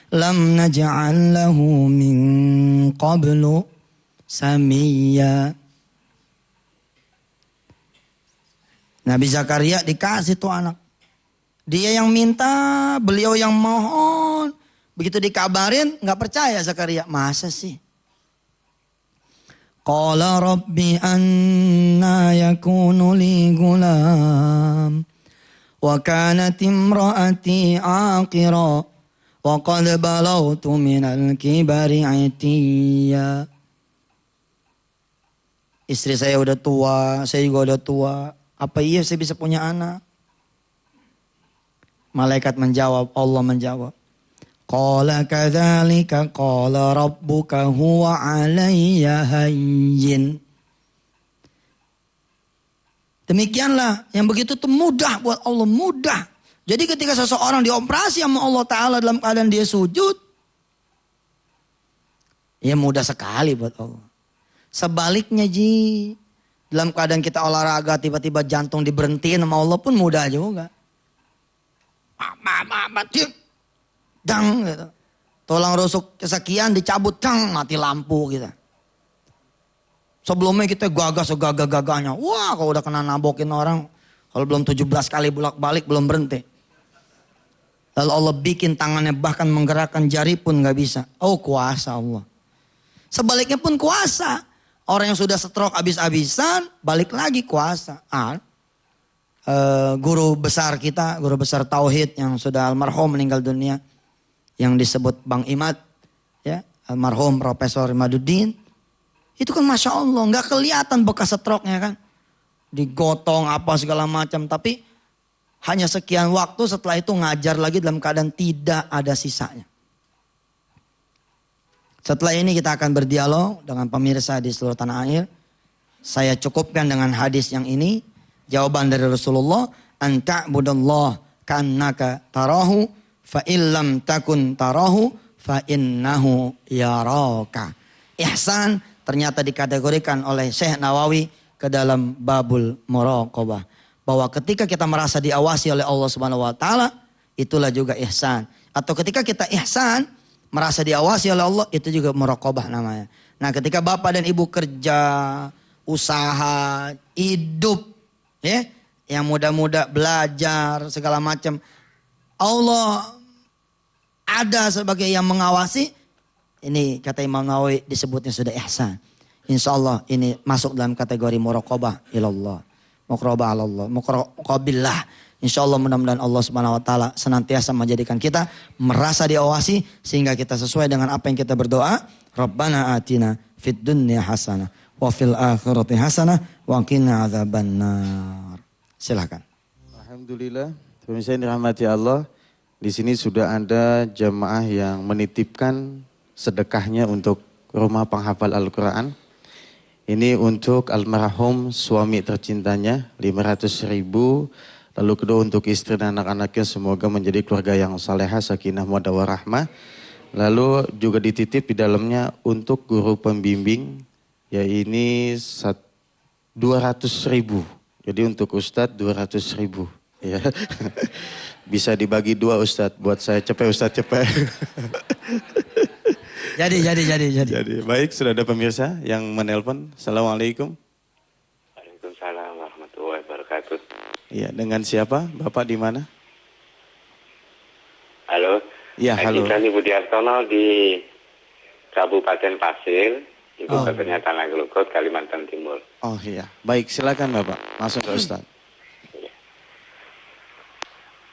lam naj'al lahu min qablu samiyya. Nabi Zakaria dikasih tuh anak. Dia yang minta, beliau yang mohon. Begitu dikabarin, gak percaya Zakaria. Masa sih? Qala rabbi anna yakunu li gulam. Wa kanat imraati aqira. Wa qad balawtu minal kibari itiya. Istri saya udah tua, saya juga udah tua. Apa iya saya bisa punya anak? Malaikat menjawab, Allah menjawab. Qala kadzalika qala rabbuka huwa alayya hayyin. Demikianlah yang begitu tuh mudah buat Allah, mudah. Jadi ketika seseorang dioperasi sama Allah Ta'ala dalam keadaan dia sujud, ya mudah sekali buat Allah. Sebaliknya Ji, dalam keadaan kita olahraga tiba-tiba jantung diberhentiin sama Allah pun mudah juga. Dang gitu. Tulang rusuk kesekian dicabut, dang, mati lampu gitu. Sebelumnya kita gagas segagah-gagahnya. Wah, kalau udah kena nabokin orang, kalau belum 17 kali bolak-balik belum berhenti. Lalu Allah bikin tangannya bahkan menggerakkan jari pun gak bisa. Oh, kuasa Allah. Sebaliknya pun kuasa. Orang yang sudah stroke habis-habisan, balik lagi kuasa. Guru besar kita, guru besar Tauhid yang sudah almarhum meninggal dunia. Yang disebut Bang Imad, ya, almarhum Profesor Imaduddin. Itu kan Masya Allah, gak kelihatan bekas stroke-nya kan. Digotong apa segala macam, tapi hanya sekian waktu setelah itu ngajar lagi dalam keadaan tidak ada sisanya. Setelah ini kita akan berdialog dengan pemirsa di seluruh tanah air. Saya cukupkan dengan hadis yang ini. Jawaban dari Rasulullah, anta'budallah kannaka tarahu fa illam takun tarahu fa innahu yaraka. Ihsan ternyata dikategorikan oleh Syekh Nawawi ke dalam babul muraqabah. Bahwa ketika kita merasa diawasi oleh Allah Subhanahu wa taala, itulah juga ihsan. Atau ketika kita ihsan, merasa diawasi oleh Allah, itu juga muraqabah namanya. Nah, ketika bapak dan ibu kerja, usaha, hidup, ya, yang muda-muda belajar segala macam, Allah ada sebagai yang mengawasi. Ini kata Imam Nawawi disebutnya sudah ihsan. Insya Allah ini masuk dalam kategori muraqabah ilallah. Muqrabah Allah. Muqrabillah. Insya Allah mudah-mudahan Allah Subhanahu wa taala senantiasa menjadikan kita merasa diawasi sehingga kita sesuai dengan apa yang kita berdoa. Rabbana atina fid dunya hasanah wa fil akhirati hasanah wa qina adzabannar. Silakan. Alhamdulillah, pemirsa yang dirahmati Allah, di sini sudah ada jamaah yang menitipkan sedekahnya untuk rumah penghafal Al-Quran. Ini untuk almarhum suami tercintanya 500.000. Lalu kedua untuk istri dan anak-anaknya semoga menjadi keluarga yang salehah, sakinah, mawaddah warahmah. Lalu juga dititip di dalamnya untuk guru pembimbing, ya ini 200.000. Jadi untuk Ustadz 200.000. Ya. Bisa dibagi 2 Ustadz, buat saya cepet Ustadz cepet. Jadi. Baik, sudah ada pemirsa yang menelpon. Assalamualaikum. Waalaikumsalam warahmatullahi wabarakatuh. Iya, dengan siapa? Bapak di mana? Halo. Iya, halo. Haji Budi Hartono di Kabupaten Pasir, Ibu Kotanya Tanah Gelukut, Kalimantan Timur. Oh iya, baik, silakan Bapak. Masuk ke Ustaz.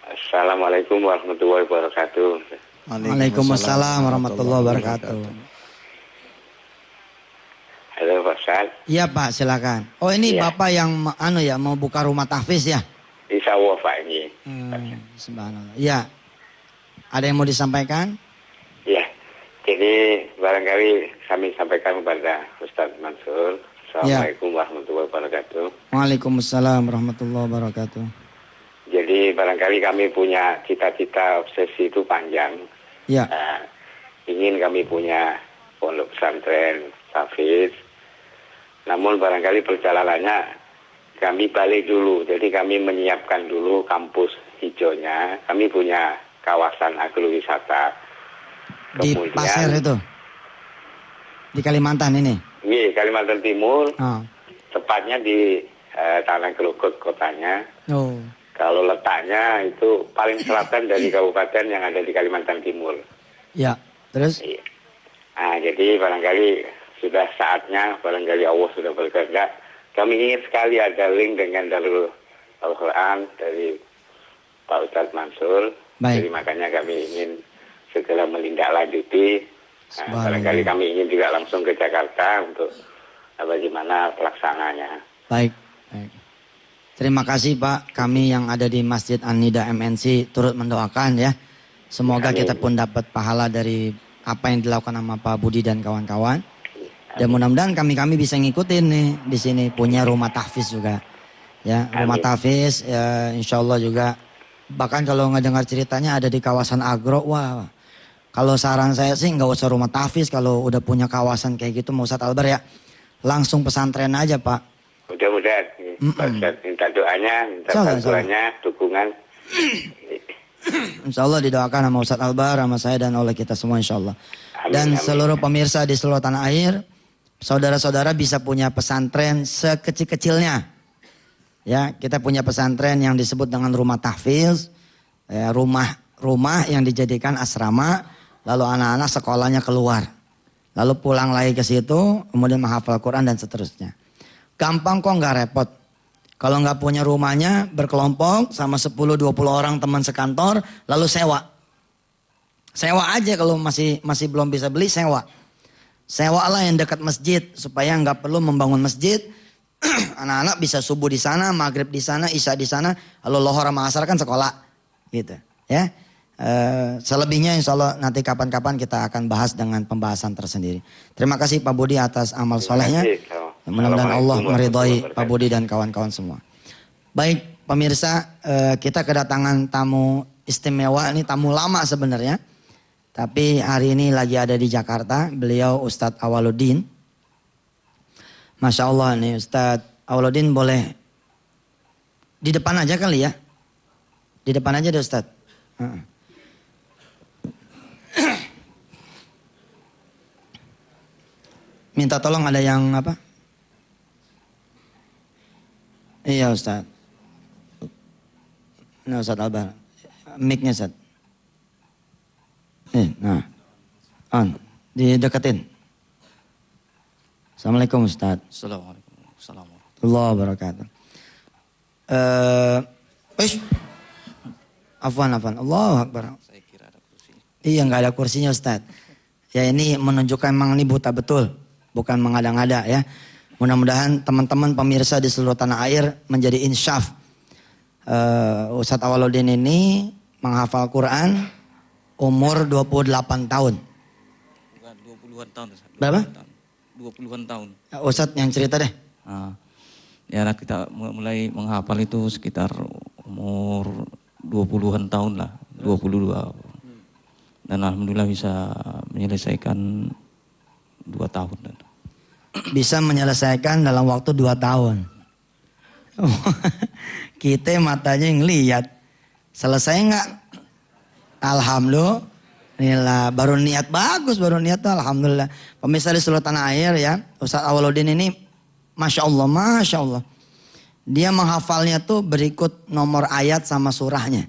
Assalamualaikum warahmatullahi wabarakatuh. Waalaikumsalam warahmatullahi wabarakatuh. Halo Pak Ustaz. Iya Pak, silakan. Oh ini ya. Bapak yang mau buka rumah tahfiz ya? Insya Allah Pak ini. Subhanallah. Iya. Ada yang mau disampaikan? Iya. Jadi barangkali kami sampaikan kepada Ustaz Mansur. Assalamualaikum warahmatullahi wabarakatuh. Waalaikumsalam warahmatullahi wabarakatuh. Jadi barangkali kami punya cita-cita obsesi itu panjang. Ya. Ingin kami punya pondok pesantren tahfiz. Namun barangkali perjalanannya kami balik dulu. Jadi kami menyiapkan dulu kampus hijaunya. Kami punya kawasan agrowisata. Di Pasir itu? Di Kalimantan ini? Iya, Kalimantan Timur. Tepatnya di Tanah Gelukut kotanya. Oh. Kalau letaknya itu paling selatan dari kabupaten yang ada di Kalimantan Timur. Ya, terus? Iya. Nah, jadi barangkali sudah saatnya, barangkali Allah sudah berkehendak. Kami ingin sekali ada link dengan Darul Al-Quran dari Pak Ustadz Mansur. Baik. Jadi makanya kami ingin segera melindaklanjuti. Nah, barangkali kami ingin juga langsung ke Jakarta untuk bagaimana pelaksananya. Baik. Terima kasih Pak, kami yang ada di Masjid An-Nida MNC turut mendoakan ya. Semoga kita pun dapat pahala dari apa yang dilakukan sama Pak Budi dan kawan-kawan. Dan mudah-mudahan kami bisa ngikutin nih di sini punya rumah tahfiz juga. Ya, rumah Amin. tahfiz ya, insya Allah juga. Bahkan kalau ngedengar ceritanya ada di kawasan agro, wah. Kalau saran saya sih nggak usah rumah tahfiz kalau udah punya kawasan kayak gitu, Ustadz Albar ya. Langsung pesantren aja Pak. Mudah-mudahan Pak Ustadz minta doanya, minta Insya Allah, bantuannya, dukungan. Insya Allah didoakan sama Ustadz Albar, sama saya dan oleh kita semua insya Allah. Amin, Dan amin. seluruh pemirsa di seluruh tanah air, saudara-saudara bisa punya pesantren sekecil-kecilnya. Ya, kita punya pesantren yang disebut dengan rumah tahfiz, ya, rumah yang dijadikan asrama, lalu anak-anak sekolahnya keluar. Lalu pulang lagi ke situ, kemudian menghafal Quran dan seterusnya. Gampang kok, nggak repot. Kalau nggak punya rumahnya, berkelompok sama 10-20 orang teman sekantor, lalu sewa. Sewa aja kalau masih belum bisa beli, sewa. Sewalah yang dekat masjid, supaya nggak perlu membangun masjid. Anak-anak bisa subuh di sana, maghrib di sana, isya di sana, lalu lohor sama asar kan sekolah, gitu. Ya, selebihnya insya Allah nanti kapan-kapan kita akan bahas dengan pembahasan tersendiri. Terima kasih Pak Budi atas amal solehnya. Mudah-mudahan Allah meridhoi Pak Budi dan kawan-kawan semua. Baik pemirsa, kita kedatangan tamu istimewa, ini tamu lama sebenarnya. Tapi hari ini lagi ada di Jakarta, beliau Ustadz Awaludin. Masya Allah nih Ustadz Awaludin boleh di depan aja kali ya. Di depan aja deh Ustadz. Minta tolong ada yang apa? Iya Ustadz. Nah Ustadz Albar. Mic-nya Ustadz. Nah. On. Dideketin. Assalamualaikum Ustadz. Assalamualaikum. Allah wabarakatuh. Afwan. Allahu Akbar. Saya kira ada kursi. Iya nggak ada kursinya Ustadz. Ya ini menunjukkan memang ini buta betul. Bukan mengada-ngada ya. Mudah-mudahan teman-teman pemirsa di seluruh tanah air menjadi insyaf. Ustadz Awaludin ini menghafal Quran umur 28 tahun. Bukan 20-an tahun. Berapa? 20-an tahun. Ustadz yang cerita deh. Ya kita mulai menghafal itu sekitar umur 20-an tahun lah. 22. Dan alhamdulillah bisa menyelesaikan 2 tahun. Bisa menyelesaikan dalam waktu 2 tahun. Kita matanya yang lihat. Selesai nggak? Alhamdulillah. Baru niat bagus, baru niat tuh alhamdulillah. Pemirsa di seluruh tanah air ya. Ustadz Awaludin ini Masya Allah. Dia menghafalnya tuh berikut nomor ayat sama surahnya.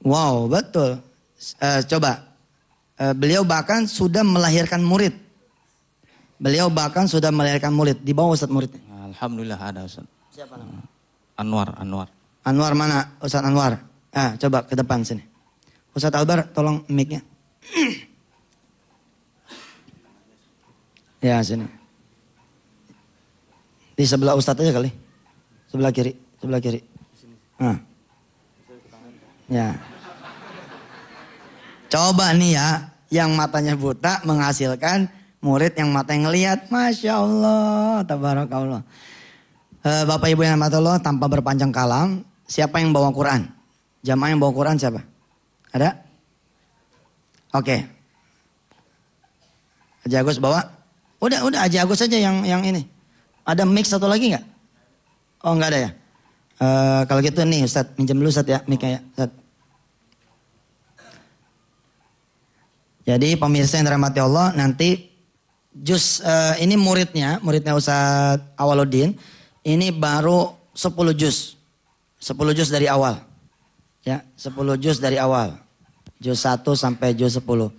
Wow betul. Coba. Beliau bahkan sudah melahirkan murid. Di bawah Ustadz muridnya. Alhamdulillah ada Ustaz. Siapa namanya? Anwar. Anwar mana? Ustadz Anwar. Coba ke depan sini. Ustadz Albar tolong mic-nya. Ya sini. Di sebelah Ustadz aja kali. Sebelah kiri. Ya. Coba nih ya. Yang matanya buta menghasilkan murid yang mata yang ngelihat. Masya Allah. Tabarakallah. Bapak Ibu yang mata Allah tanpa berpanjang kalam. Siapa yang bawa Quran? Jamaah yang bawa Quran siapa? Ada? Oke. Haji Agus bawa? Udah Haji Agus aja yang ini. Ada mix satu lagi nggak? Oh nggak ada ya? Kalau gitu nih Ustadz, minjem dulu Ustadz ya mic-nya ya Ustadz. Jadi pemirsa yang dirahmati Allah nanti ini muridnya Ustadz Awaludin. Ini baru 10 juz. 10 juz dari awal. Ya, 10 juz dari awal. Juz 1 sampai juz 10.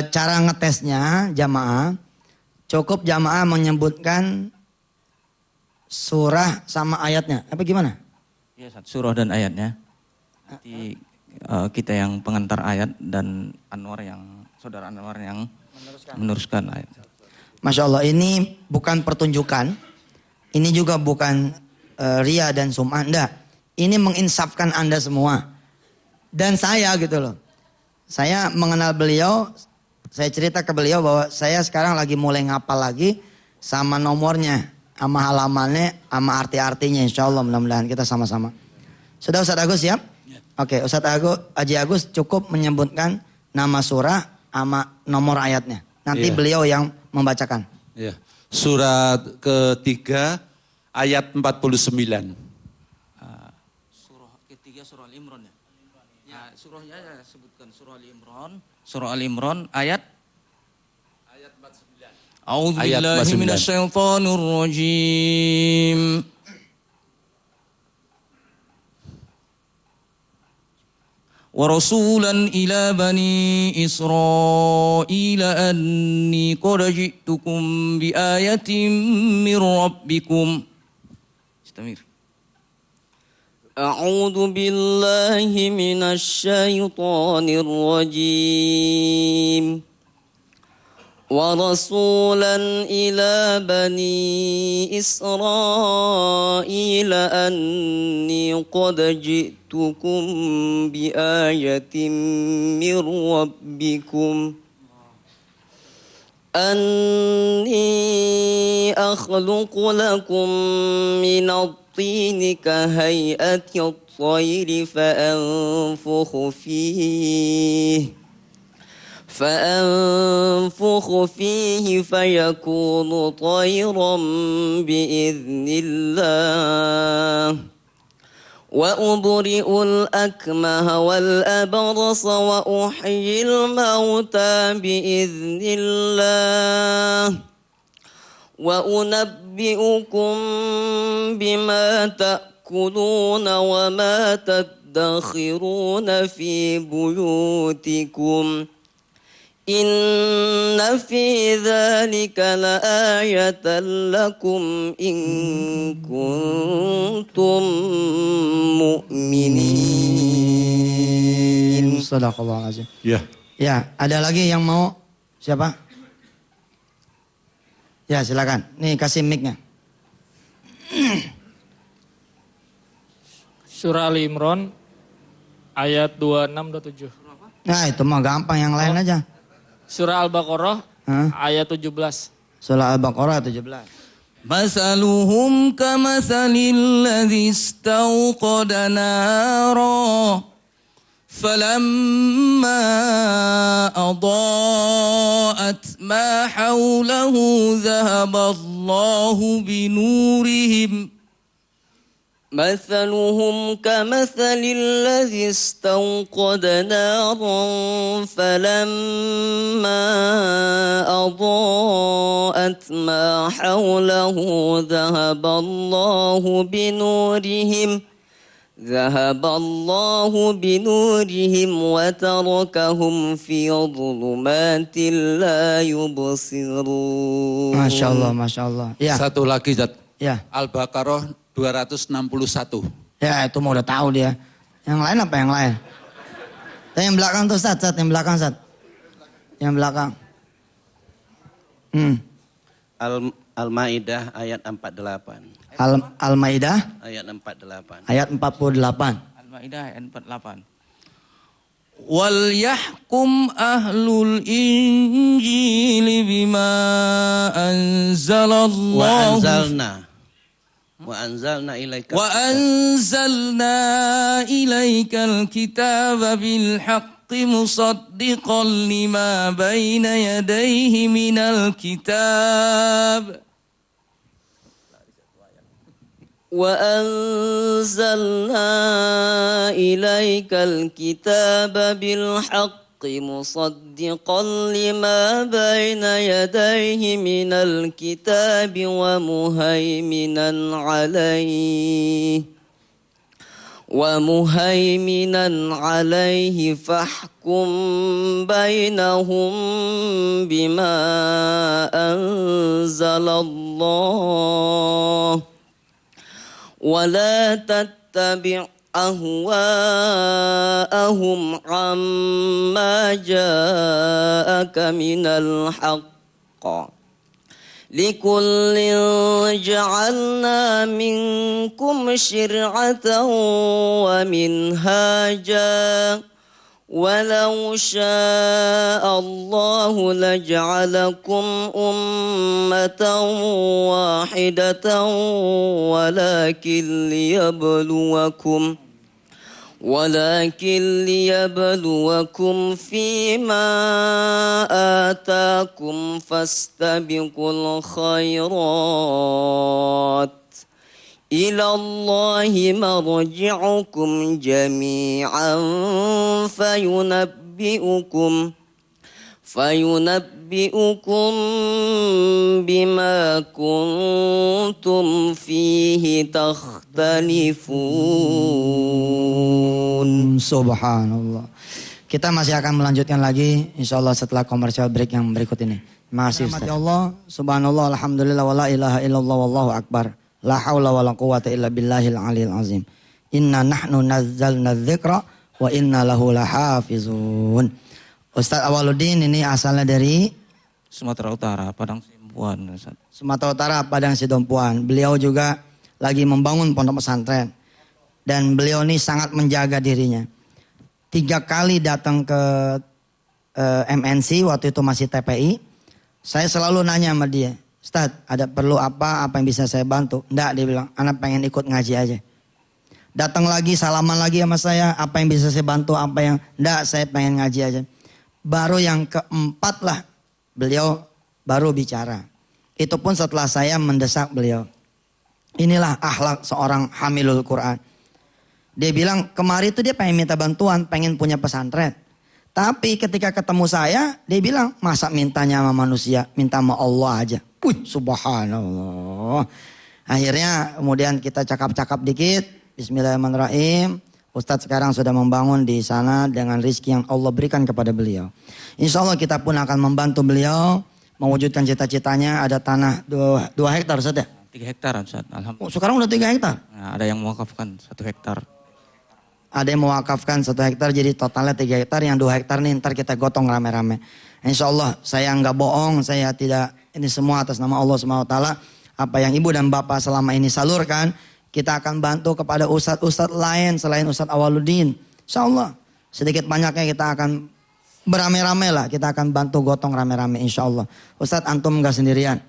Cara ngetesnya jamaah, cukup jamaah menyebutkan surah sama ayatnya. Apa gimana? Ya, surah dan ayatnya. Nanti kita yang pengantar ayat dan saudara Anwar yang meneruskan ayat. Masya Allah, ini bukan pertunjukan. Ini juga bukan ria dan sum'ah. Enggak. Ini menginsafkan Anda semua. Dan saya gitu loh. Saya mengenal beliau. Saya cerita ke beliau bahwa saya sekarang lagi mulai ngapal lagi sama nomornya. sama halamannya, sama arti-artinya insya Allah mudah-mudahan kita sama-sama. Sudah Ustadz Agus siap? Oke, Ustadz Haji Agus cukup menyebutkan nama surah sama nomor ayatnya. Nanti beliau yang membacakan. Ya. Surat ketiga ayat 49. Surah ketiga surah Al-Imran ya. Ya, surahnya ya sebutkan surah Al-Imran. Surah Al-Imran ayat 49. A'udzu Ayat billahi 49. minasyaitonir rajim. ورسولا إلى بني إسرائيل أني قد جئتكم بآية من ربكم. استمر. أعوذ بالله من الشيطان الرجيم. ورسولا إلى بني إسرائيل أني قد جئتكم بآية من ربكم أني أخلق لكم من الطين كهيئة الطير فأنفخ فيه فيكون طيرا بإذن الله وأبرئ الأكمه والأبرص وأحيي الموتى بإذن الله وأنبئكم بما تأكلون وما تدخرون في بيوتكم إن في ذلك لآية لكم إن كنتم مؤمنين. Sadaqallahul azim. Ya. Ya, ada lagi yang mau? Siapa? Ya, silakan. Nih kasih mic-nya. Surah Al-Imran ayat 26 27. Nah, itu mah gampang, yang lain aja. Surah Al-Baqarah ayat 17. Surah Al-Baqarah 17. مثلهم كمثل الذي استوقد نارا فلما أضاءت ما حوله ذهب الله بنورهم مثلهم كمثل الذي استوقد نارا فلما أضاءت ما حوله ذهب الله بنورهم وتركهم في ظلمات لا يبصرون. Masya Allah, Masya Allah. Ya, Satu lagi Zat. ya. Al-Baqarah 261. Ya, itu mau udah tahu dia. Yang lain apa yang lain? Yang belakang tuh Sat, yang belakang Sat. Yang belakang. Al-Maidah ayat 48. Al-Maidah Ayat 48. ayat 48. Al-Maidah ayat 48. Wal yahkum ahlul injil bima anzalallahu وأنزلنا إليك الكتاب بالحق مصدقا لما بين يديه من الكتاب وأنزلنا إليك الكتاب بالحق مصدقا لما بين يديه من الكتاب ومهيمنا عليه فاحكم بينهم بما أنزل الله ولا تتبع أهواءهم عما جاءك من الحق لكل جعلنا منكم شرعة ومنهاجا ولو شاء الله لجعلكم أمة واحدة ولكن ليبلوكم فيما آتاكم فاستبقوا الخيرات إلى الله مرجعكم جميعا فينبئكم بما كنتم فيه تختلفون. Subhanallah. Kita masih akan melanjutkan lagi insyaallah setelah commercial break yang berikut ini. Terima kasih Ustaz. Allah, subhanallah, alhamdulillah, wala ilaha illallah, wallahu akbar. La haula wala quwata illa billahil aliyil azim. Inna nahnu nazzalna dzikra wa inna lahu lahafizun. Ustaz Awaluddin ini asalnya dari Sumatera Utara, Padang Sidempuan, Ustaz. Sumatera Utara, Padang Sidempuan. Beliau juga lagi membangun pondok pesantren. Dan beliau ini sangat menjaga dirinya. 3 kali datang ke MNC, waktu itu masih TPI. Saya selalu nanya sama dia, Ustaz, ada perlu apa yang bisa saya bantu? Enggak, dia bilang, anak pengen ikut ngaji aja. Datang lagi, salaman lagi sama saya, apa yang bisa saya bantu, enggak, saya pengen ngaji aja. Baru yang keempat lah, beliau baru bicara. Itu pun setelah saya mendesak beliau. Inilah akhlak seorang hamilul Quran. Dia bilang, kemarin itu dia pengen minta bantuan, pengen punya pesantren. Tapi ketika ketemu saya, dia bilang, masa mintanya sama manusia, minta sama Allah aja. Subhanallah. Akhirnya kemudian kita cakap-cakap dikit. Bismillahirrahmanirrahim. Ustadz sekarang sudah membangun di sana dengan rezeki yang Allah berikan kepada beliau. Insya Allah kita pun akan membantu beliau mewujudkan cita-citanya. Ada tanah 2 hektar Ustadz ya? 3 hektar Ustadz, alhamdulillah. Sekarang udah 3 hektar? Nah, ada yang mewakafkan 1 hektar. Ada yang mewakafkan 1 hektar, jadi totalnya 3 hektar. Yang 2 hektar nih ntar kita gotong rame-rame. Insya Allah saya nggak bohong, saya tidak, ini semua atas nama Allah SWT. Apa yang ibu dan bapak selama ini salurkan, kita akan bantu kepada ustadz-ustadz lain selain Ustadz Awaluddin. Insya Allah sedikit banyaknya kita akan beramai-ramai lah. Kita akan bantu gotong rame-rame insya Allah. Ustadz antum nggak sendirian.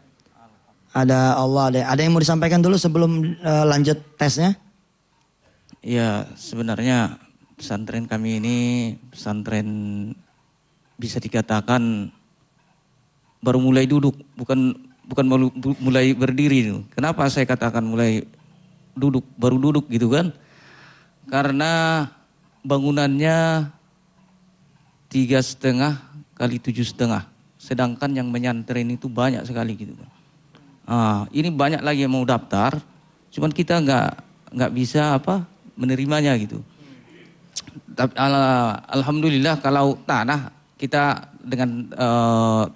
Ada Allah, ada yang mau disampaikan dulu sebelum lanjut tesnya? Iya, sebenarnya pesantren kami ini pesantren bisa dikatakan baru mulai duduk, bukan mulai berdiri. Kenapa saya katakan mulai duduk, baru duduk gitu kan? Karena bangunannya 3,5 kali 7,5, sedangkan yang menyantren itu banyak sekali gitu kan. Ini banyak lagi yang mau daftar, cuman kita nggak bisa menerimanya gitu. Tapi alhamdulillah kalau tanah kita dengan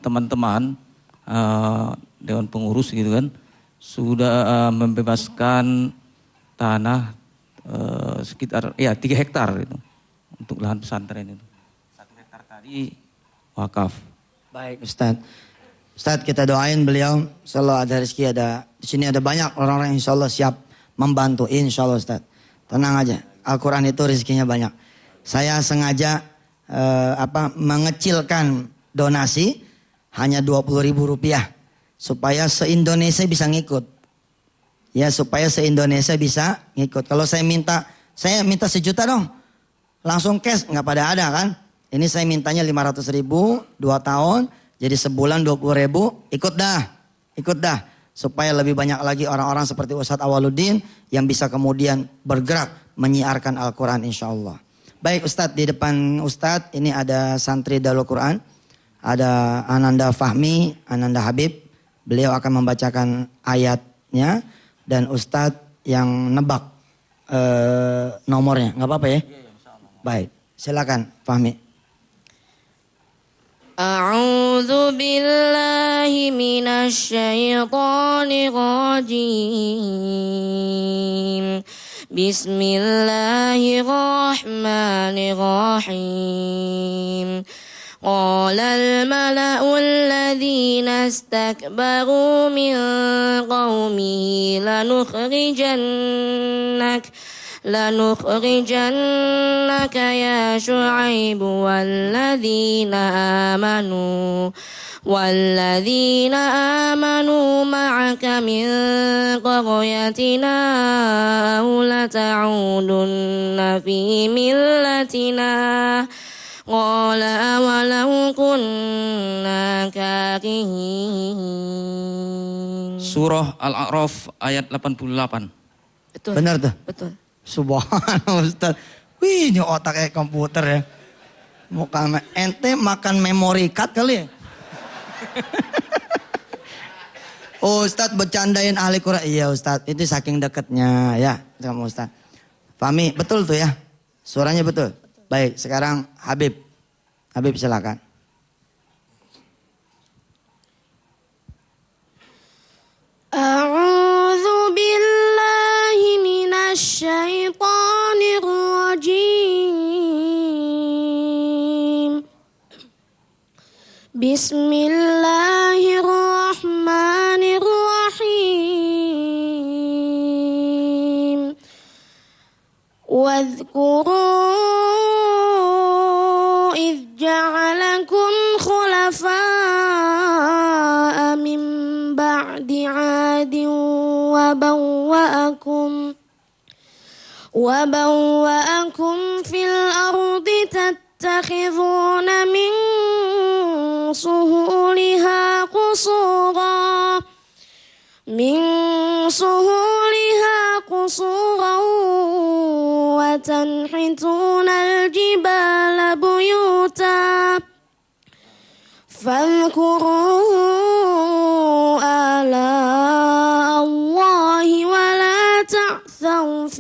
teman-teman dewan pengurus gitu kan sudah membebaskan tanah sekitar 3 hektar itu untuk lahan pesantren itu. 1 hektar tadi wakaf. Baik Ustadz. Ustadz kita doain beliau selalu ada rezeki, di sini ada banyak orang-orang yang insya Allah siap membantu insya Allah Ustadz. Tenang aja, Al-Quran itu rezekinya banyak. Saya sengaja mengecilkan donasi hanya Rp20.000 supaya se-Indonesia bisa ngikut. Ya, supaya se-Indonesia bisa ngikut. Kalau saya minta 1 juta dong. Langsung cash, nggak pada ada kan. Ini saya mintanya 500.000, 2 tahun. Jadi sebulan 20.000, ikut dah. Supaya lebih banyak lagi orang-orang seperti Ustadz Awaluddin yang bisa kemudian bergerak menyiarkan Al-Quran insya Allah. Baik Ustadz, di depan Ustadz ini ada santri Darul Quran. Ada Ananda Fahmi, Ananda Habib. Beliau akan membacakan ayatnya. Dan Ustadz yang nebak nomornya. Nggak apa-apa ya? Baik, silakan Fahmi. A'udzu billahi minasyaitonir rajim. Bismillahirrahmanirrahim. قال الملأ الذين استكبروا من قومه لنخرجنك يا شعيب والذين آمنوا معك من قريتنا أو لتعودن في ملتنا قال أولو كنا كارهين. Surah Al-A'raf ayat 88. Betul. Benar tuh? Betul. Subhanallah Ustaz. Wih, ini otak kayak komputer ya. Muka ente makan memory card kali ya? Oh, Ustaz bercandain ahli Quran. Iya Ustaz, itu saking dekatnya ya sama Ustaz. Fahmi, betul tuh ya? Suaranya betul? Baik, sekarang Habib. Habib silakan. A'udzu billahi minasy syaithanir rajim. Bismillahirrahmanirrahim. Wadhkuru idh ja'alakum khulafa'a min ba'di 'adin wa bawwa'akum fil ardi tattakhidhuna min suhuliha qusura wa tanhituna al-jibala buyuta fadhkuru ala Allahi wa la ta'thaw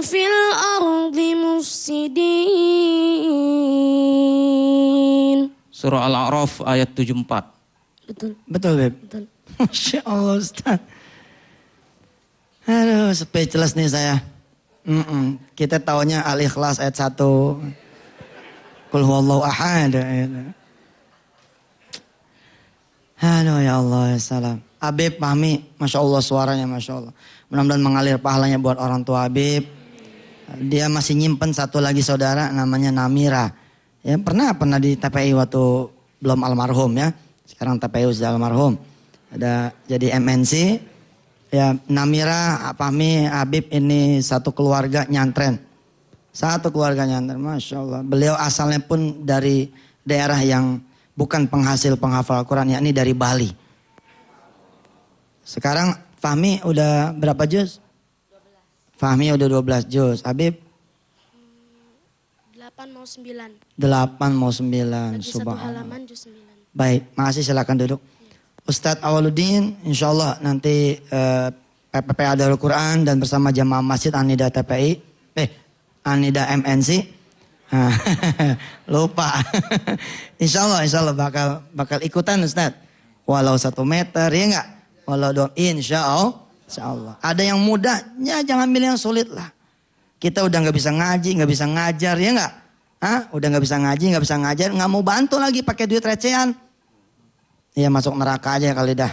fil ardi mufsidin. Surah Al-A'raf ayat 74. Betul. Betul, Beb? Betul. Masya Allah Ustaz. Aduh, speechless nih saya. Kita taunya Al-Ikhlas ayat 1. Qul huwallahu ahad. Aduh ya Allah ya salam. Habib Fahmi, Masya Allah suaranya Masya Allah. Mudah-mudahan mengalir pahalanya buat orang tua Habib. Dia masih nyimpen satu lagi saudara namanya Namira. Ya pernah di TPI waktu belum almarhum ya. Sekarang TPI sudah almarhum. Ada jadi MNC. Ya Namira, Fahmi, Habib ini satu keluarga nyantren. Satu keluarga nyantren, Masya Allah. Beliau asalnya pun dari daerah yang bukan penghasil penghafal Quran, yakni dari Bali. Sekarang Fahmi udah berapa juz? 12. Fahmi udah 12 juz. Habib? 8 mau 9. 8 mau 9. Lagi satu halaman juz 9. Baik, makasih silakan duduk. Ustadz Awaluddin, insya Allah nanti PPPA Darul Quran dan bersama jamaah masjid Anida TPI, Anida MNC, lupa. Insya Allah bakal ikutan Ustadz. Walau 1 meter, ya enggak? Walau doa, insya Allah. Ada yang mudah, ya jangan milih yang sulit lah. Kita udah nggak bisa ngaji, nggak bisa ngajar, ya enggak? Udah nggak bisa ngaji, nggak bisa ngajar, nggak mau bantu lagi pakai duit recehan. Iya masuk neraka aja kali dah.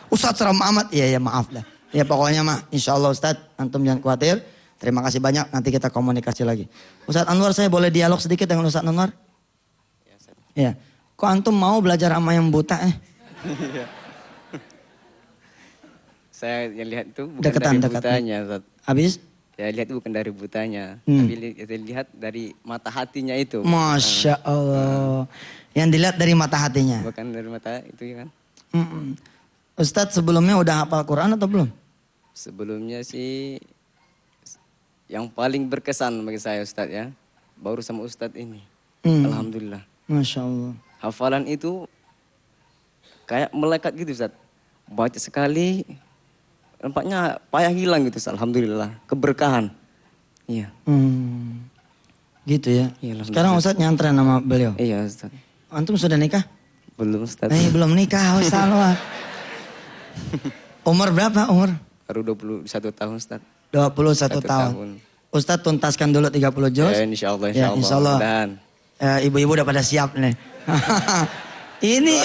Ustadz seram amat, iya maaf dah. Ya pokoknya mah, insya Allah Ustadz, antum jangan khawatir. Terima kasih banyak, nanti kita komunikasi lagi. Ustadz Anwar, saya boleh dialog sedikit dengan Ustadz Anwar? Iya. Kok antum mau belajar sama yang buta? Saya yang lihat itu bukan dari butanya, Ustaz. Habis? Saya lihat itu bukan dari butanya, tapi saya lihat dari mata hatinya itu. Masya Allah. Yang dilihat dari mata hatinya? Bukan dari mata itu ya kan. Ustadz sebelumnya udah hafal Quran atau belum? Sebelumnya sih yang paling berkesan bagi saya Ustadz ya, baru sama Ustadz ini. Alhamdulillah. Masya Allah. Hafalan itu kayak melekat gitu Ustadz. Baca sekali, nampaknya payah hilang gitu Ustadz. Alhamdulillah, keberkahan. Iya. Gitu ya. Iya, sekarang Ustadz nyantren sama beliau? Iya Ustadz. Antum sudah nikah? Belum Ustadz. Belum nikah Ustadz. Umur berapa umur? Baru 21 tahun Ustadz. 21 tahun. Ustadz tuntaskan dulu 30 juz. Insya Allah. Insya Allah. Ibu-ibu udah pada siap nih. Ini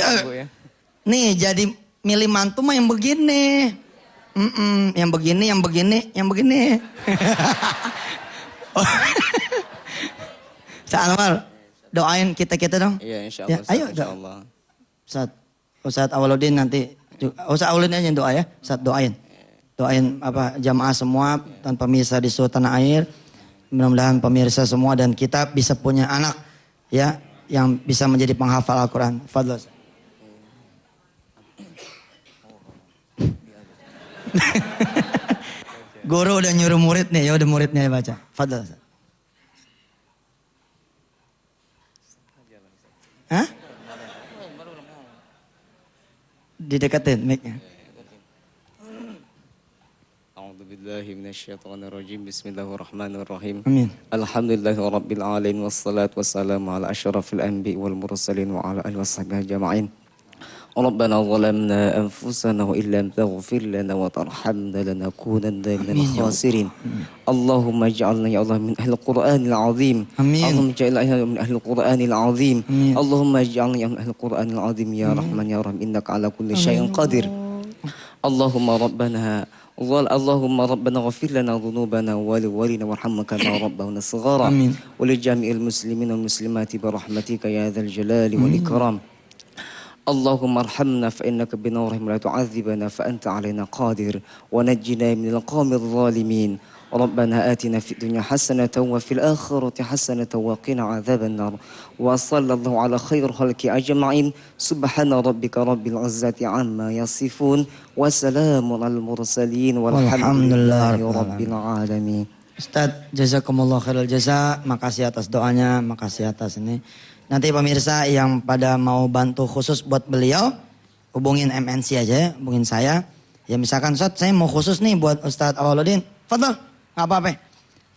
nih jadi milih mantu mah yang begini. Yang begini, yang begini, yang begini. Ustaz Anwar, doain kita dong. Iya, insya Ya, Allah. ayo, insya Allah. Ustaz Awaludin nanti. Ustaz Awaludin aja yang doa ya. Ustaz doain. Doain apa jamaah semua dan pemirsa di seluruh tanah air. Mudah-mudahan pemirsa semua dan kita bisa punya anak ya yang bisa menjadi penghafal Al-Quran. Fadl. Guru udah nyuruh murid nih, ya udah muridnya baca. Fadl. Hah? Didekatin mic-nya. A'udzubillahi minasyaitonirrajim. Bismillahirrahmanirrahim. Amin. Alhamdulillahirabbil alamin wassalatu wassalamu ala asyrafil anbiya'i wal mursalin wa ala alihi washabihi ajma'in. ربنا ظلمنا أنفسنا وإن لم تغفر لنا وترحمنا لنكونن من الخاسرين اللهم اجعلنا يا الله من أهل القرآن العظيم اللهم اجعلنا من أهل القرآن العظيم اللهم اجعلنا من أهل القرآن العظيم يا رحمن يا رحيم إنك على كل شيء قدير اللهم ربنا اغفر لنا ذنوبنا ولوالدينا وارحمنا كما ربونا صغارا ولجميع المسلمين والمسلمات برحمتك يا ذا الجلال والإكرام اللهم ارحمنا فإنك بنا رحم لا تعذبنا فأنت علينا قادر ونجنا من القوم الظالمين ربنا آتنا في الدنيا حسنة وفي الآخرة حسنة وقنا عذاب النار وصلى الله على خير خلق أجمعين سبحان ربك رب العزة عما يصفون وسلام على المرسلين والحمد لله رب العالمين. Ustadz, jazakumullah khairal jaza. Makasih atas doanya, makasih atas ini. Nanti pemirsa yang pada mau bantu khusus buat beliau, hubungin MNC aja ya, hubungin saya. Ya misalkan Ustadz, saya mau khusus nih buat Ustadz Awaludin. Fadl, gak apa-apa.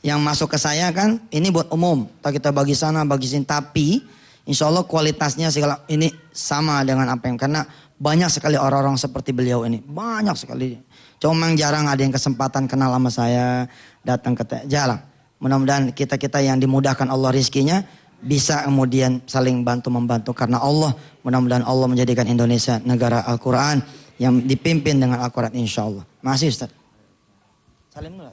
Yang masuk ke saya kan, ini buat umum. Kita bagi sana, bagi sini. Tapi insya Allah kualitasnya segala ini sama dengan apa yang. Karena banyak sekali orang-orang seperti beliau ini. Banyak sekali. Cuma jarang ada yang kesempatan kenal sama saya. Datang ke jarang. Mudah-mudahan kita-kita yang dimudahkan Allah rizkinya bisa kemudian saling bantu-membantu. Karena Allah, mudah-mudahan Allah menjadikan Indonesia negara Al-Quran yang dipimpin dengan Al-Quran insya Allah. Makasih Ustaz. Salim dulu.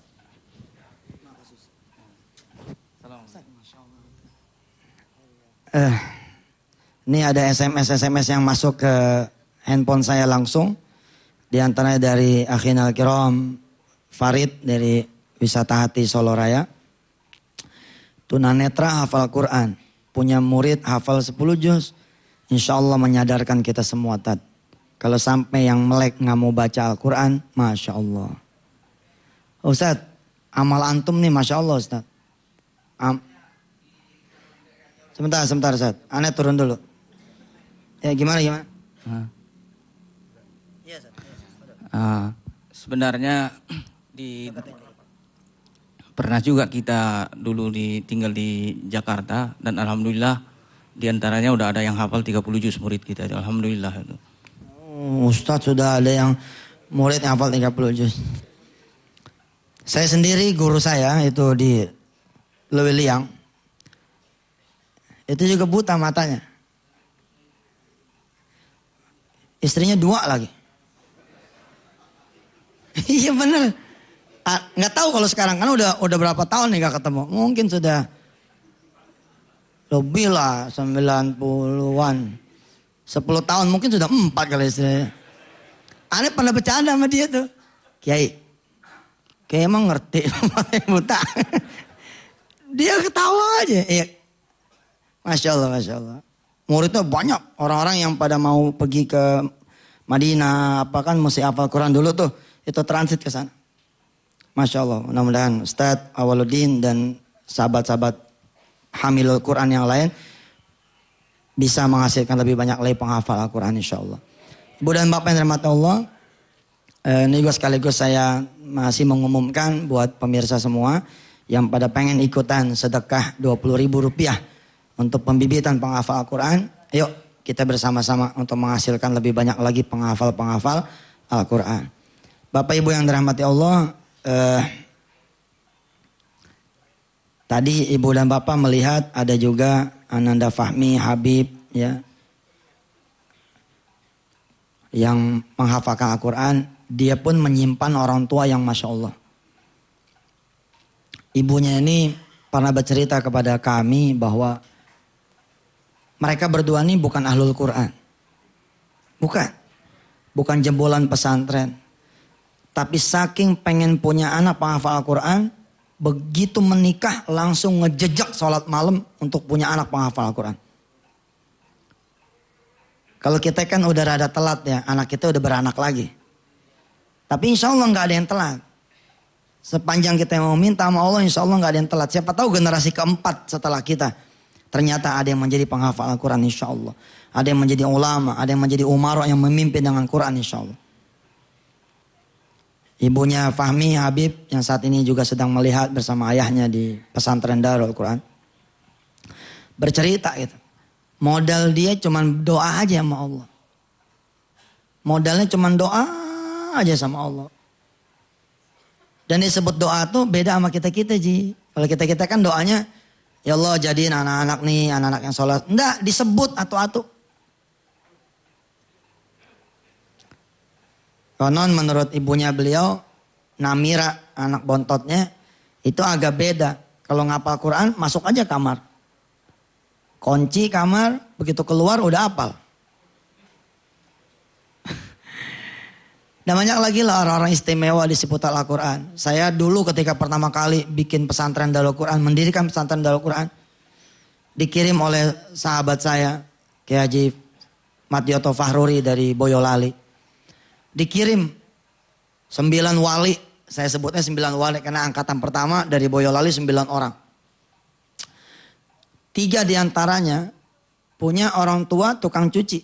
Ini ada SMS yang masuk ke handphone saya langsung. Di antaranya dari Akhinal Kiram Farid dari Wisata Hati Solo Raya. Tunanetra hafal Quran. Punya murid hafal 10 juz. Insya Allah menyadarkan kita semua Tad. Kalau sampai yang melek nggak mau baca Al-Quran, Masya Allah. Ustadz, amal antum nih Masya Allah Ustadz. Sebentar Ustadz. Aneh turun dulu. Ya gimana? Sebenarnya pernah juga kita dulu tinggal di Jakarta dan alhamdulillah diantaranya udah ada yang hafal 30 juz murid kita. Alhamdulillah itu. Ustadz sudah ada yang murid yang hafal 30 juz. Saya sendiri guru saya itu di Lewiliang. Itu juga buta matanya. Istrinya 2 lagi. Iya bener. Nggak tahu kalau sekarang kan udah berapa tahun nih gak ketemu. Mungkin sudah lebih lah 90-an. 10 tahun mungkin sudah 4 kali istilahnya. Aneh pernah bercanda sama dia tuh. Kiai emang ngerti buta. Dia ketawa aja. Iya. Masya Allah. Muridnya banyak. Orang-orang yang pada mau pergi ke Madinah. Apa kan mesti hafal Quran dulu tuh. Itu transit ke sana. Masya Allah. Mudah-mudahan Ustadz Awaludin dan sahabat-sahabat Hamilul Quran yang lain bisa menghasilkan lebih banyak lagi penghafal Al-Quran insya Allah. Ibu dan Bapak yang dirahmati Allah. Ini juga sekaligus saya masih mengumumkan buat pemirsa semua yang pada pengen ikutan sedekah Rp20.000 untuk pembibitan penghafal Al-Quran. Yuk kita bersama-sama untuk menghasilkan lebih banyak lagi penghafal-penghafal Al-Quran. Bapak Ibu yang dirahmati Allah, tadi Ibu dan Bapak melihat ada juga Ananda Fahmi, Habib ya, yang menghafalkan Al-Quran dia pun menyimpan orang tua yang Masya Allah. Ibunya ini pernah bercerita kepada kami bahwa mereka berdua ini bukan ahlul Quran. Bukan jebolan pesantren. Tapi saking pengen punya anak penghafal Al-Quran, begitu menikah langsung ngejejak sholat malam untuk punya anak penghafal Al-Quran. Kalau kita kan udah rada telat ya, anak kita udah beranak lagi. Tapi insya Allah gak ada yang telat. Sepanjang kita mau minta sama Allah, insya Allah gak ada yang telat. Siapa tahu generasi keempat setelah kita, ternyata ada yang menjadi penghafal Al-Quran insya Allah. Ada yang menjadi ulama, ada yang menjadi umara yang memimpin dengan Quran insya Allah. Ibunya Fahmi Habib yang saat ini juga sedang melihat bersama ayahnya di pesantren Darul Quran. Bercerita gitu. Modal dia cuma doa aja sama Allah. Modalnya cuma doa aja sama Allah. Dan disebut doa tuh beda sama kita-kita Ji. Kalau kita-kita kan doanya, ya Allah jadiin anak-anak nih, anak-anak yang sholat. Enggak, disebut atu-atu. Konon menurut ibunya beliau, Namira, anak bontotnya, itu agak beda. Kalau ngapal Quran, masuk aja kamar. Kunci kamar, begitu keluar udah hafal. Dan banyak lagi lah orang-orang istimewa di seputar Al-Quran. Saya dulu ketika pertama kali bikin pesantren Darul Quran, mendirikan pesantren Darul Quran, dikirim oleh sahabat saya, Kiai Haji Matioto Fahruri dari Boyolali. Dikirim 9 wali, saya sebutnya 9 wali karena angkatan pertama dari Boyolali 9 orang. 3 diantaranya punya orang tua tukang cuci,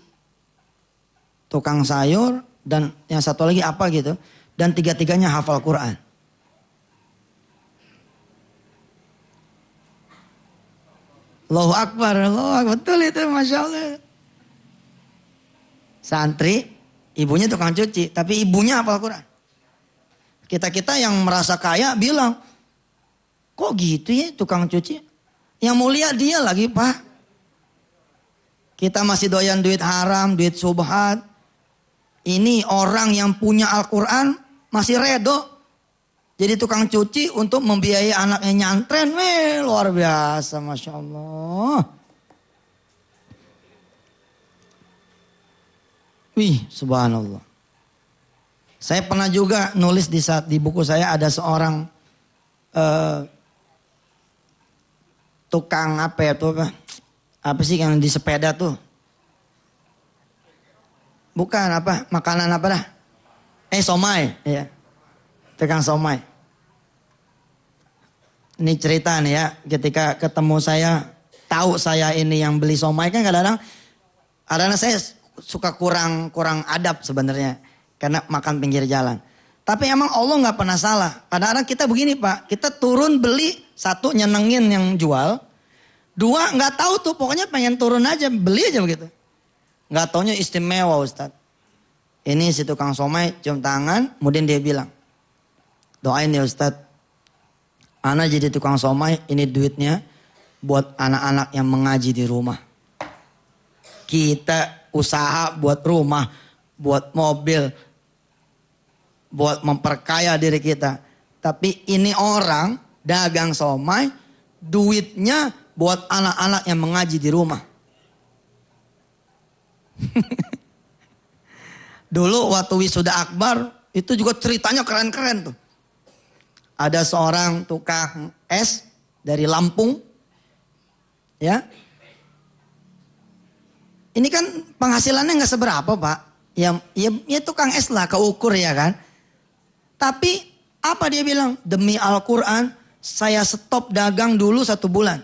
tukang sayur, dan yang satu lagi apa gitu. Dan 3-tiganya hafal Quran. Allahu Akbar, betul itu Masya Allah. Santri, ibunya tukang cuci, tapi ibunya hafal Quran. Kita-kita yang merasa kaya bilang, kok gitu ya tukang cuci? Yang mulia dia lagi Pak. Kita masih doyan duit haram, duit subhat. Ini orang yang punya Al-Quran masih redo. Jadi tukang cuci untuk membiayai anaknya nyantren. Luar biasa Masya Allah. Wih subhanallah. Saya pernah juga nulis di buku saya ada seorang tukang apa ya tuh apa sih yang di sepeda tuh? Bukan apa, makanan apa dah? Somai, ya. Tukang somai. Ini cerita nih ya, ketika ketemu saya, tahu saya ini yang beli somai kan kadang-kadang saya suka kurang adab sebenarnya karena makan pinggir jalan. Tapi emang Allah nggak pernah salah. Kadang-kadang kita begini Pak, kita turun beli, 1 nyenengin yang jual, 2 nggak tahu tuh, pokoknya pengen turun aja, beli aja begitu. Nggak taunya istimewa Ustadz. Ini si tukang somai cium tangan, kemudian dia bilang, doain ya Ustadz, ana jadi tukang somai, ini duitnya buat anak-anak yang mengaji di rumah. Kita usaha buat rumah, buat mobil, buat memperkaya diri kita. Tapi ini orang dagang somai, duitnya buat anak-anak yang mengaji di rumah. Dulu waktu wisuda akbar, itu juga ceritanya keren-keren tuh. Ada seorang tukang es dari Lampung. Ya. Ini kan penghasilannya gak seberapa Pak. Ya tukang es lah, keukur ya kan. Tapi apa dia bilang? Demi Al-Quran saya stop dagang dulu 1 bulan.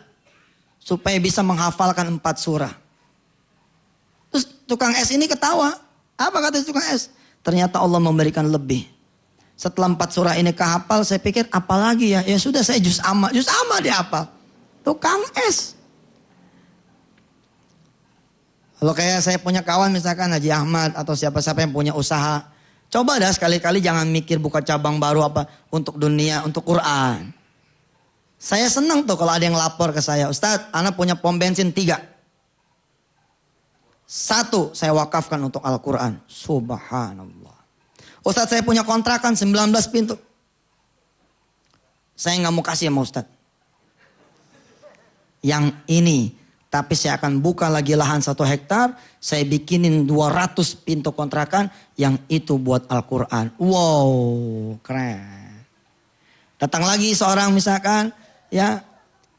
Supaya bisa menghafalkan 4 surah. Terus tukang es ini ketawa. Apa kata tukang es? Ternyata Allah memberikan lebih. Setelah 4 surah ini kehafal, saya pikir apalagi ya? Ya sudah saya juz amma dia hafal. Tukang es. Kalau kayak saya punya kawan misalkan Haji Ahmad atau siapa-siapa yang punya usaha. Coba dah sekali-kali jangan mikir buka cabang baru apa untuk dunia, untuk Quran. Saya senang tuh kalau ada yang lapor ke saya. Ustadz, anak punya pom bensin 3. 1 saya wakafkan untuk Al-Quran. Subhanallah. Ustadz saya punya kontrakan 19 pintu. Saya nggak mau kasih sama Ustadz. Yang ini, tapi saya akan buka lagi lahan 1 hektar, saya bikinin 200 pintu kontrakan, yang itu buat Al-Quran. Wow, keren. Datang lagi seorang misalkan, ya,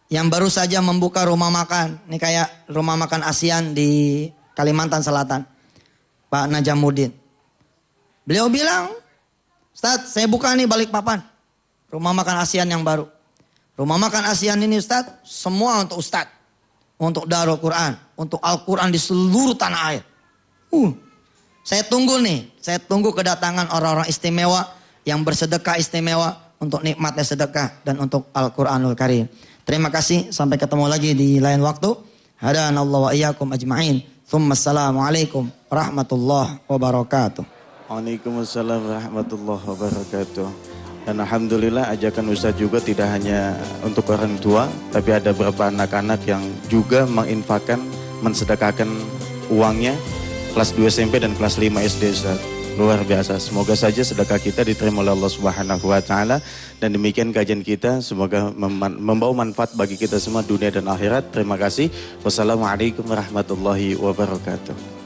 yang baru saja membuka rumah makan. Ini kayak rumah makan ASEAN di Kalimantan Selatan. Pak Najamuddin. Beliau bilang, Ustadz saya buka nih Balikpapan. Rumah makan ASEAN yang baru. Rumah makan ASEAN ini Ustadz, semua untuk Ustadz. Untuk Darul Quran. Untuk Al-Quran di seluruh tanah air. Saya tunggu nih. Saya tunggu kedatangan orang-orang istimewa. Yang bersedekah istimewa. Untuk nikmatnya sedekah. Dan untuk Al-Quranul Karim. Terima kasih. Sampai ketemu lagi di lain waktu. Hadanallahu wa iyyakum ajma'in. Assalamualaikum warahmatullahi wabarakatuh. Waalaikumsalam warahmatullahi wabarakatuh. Dan Alhamdulillah ajakan Ustadz juga tidak hanya untuk orang tua, tapi ada beberapa anak-anak yang juga menginfakkan, mensedekahkan uangnya kelas 2 SMP dan kelas 5 SD Ustadz. Luar biasa. Semoga saja sedekah kita diterima oleh Allah Subhanahu wa taala, dan demikian kajian kita, semoga membawa manfaat bagi kita semua dunia dan akhirat. Terima kasih. Wassalamualaikum warahmatullahi wabarakatuh.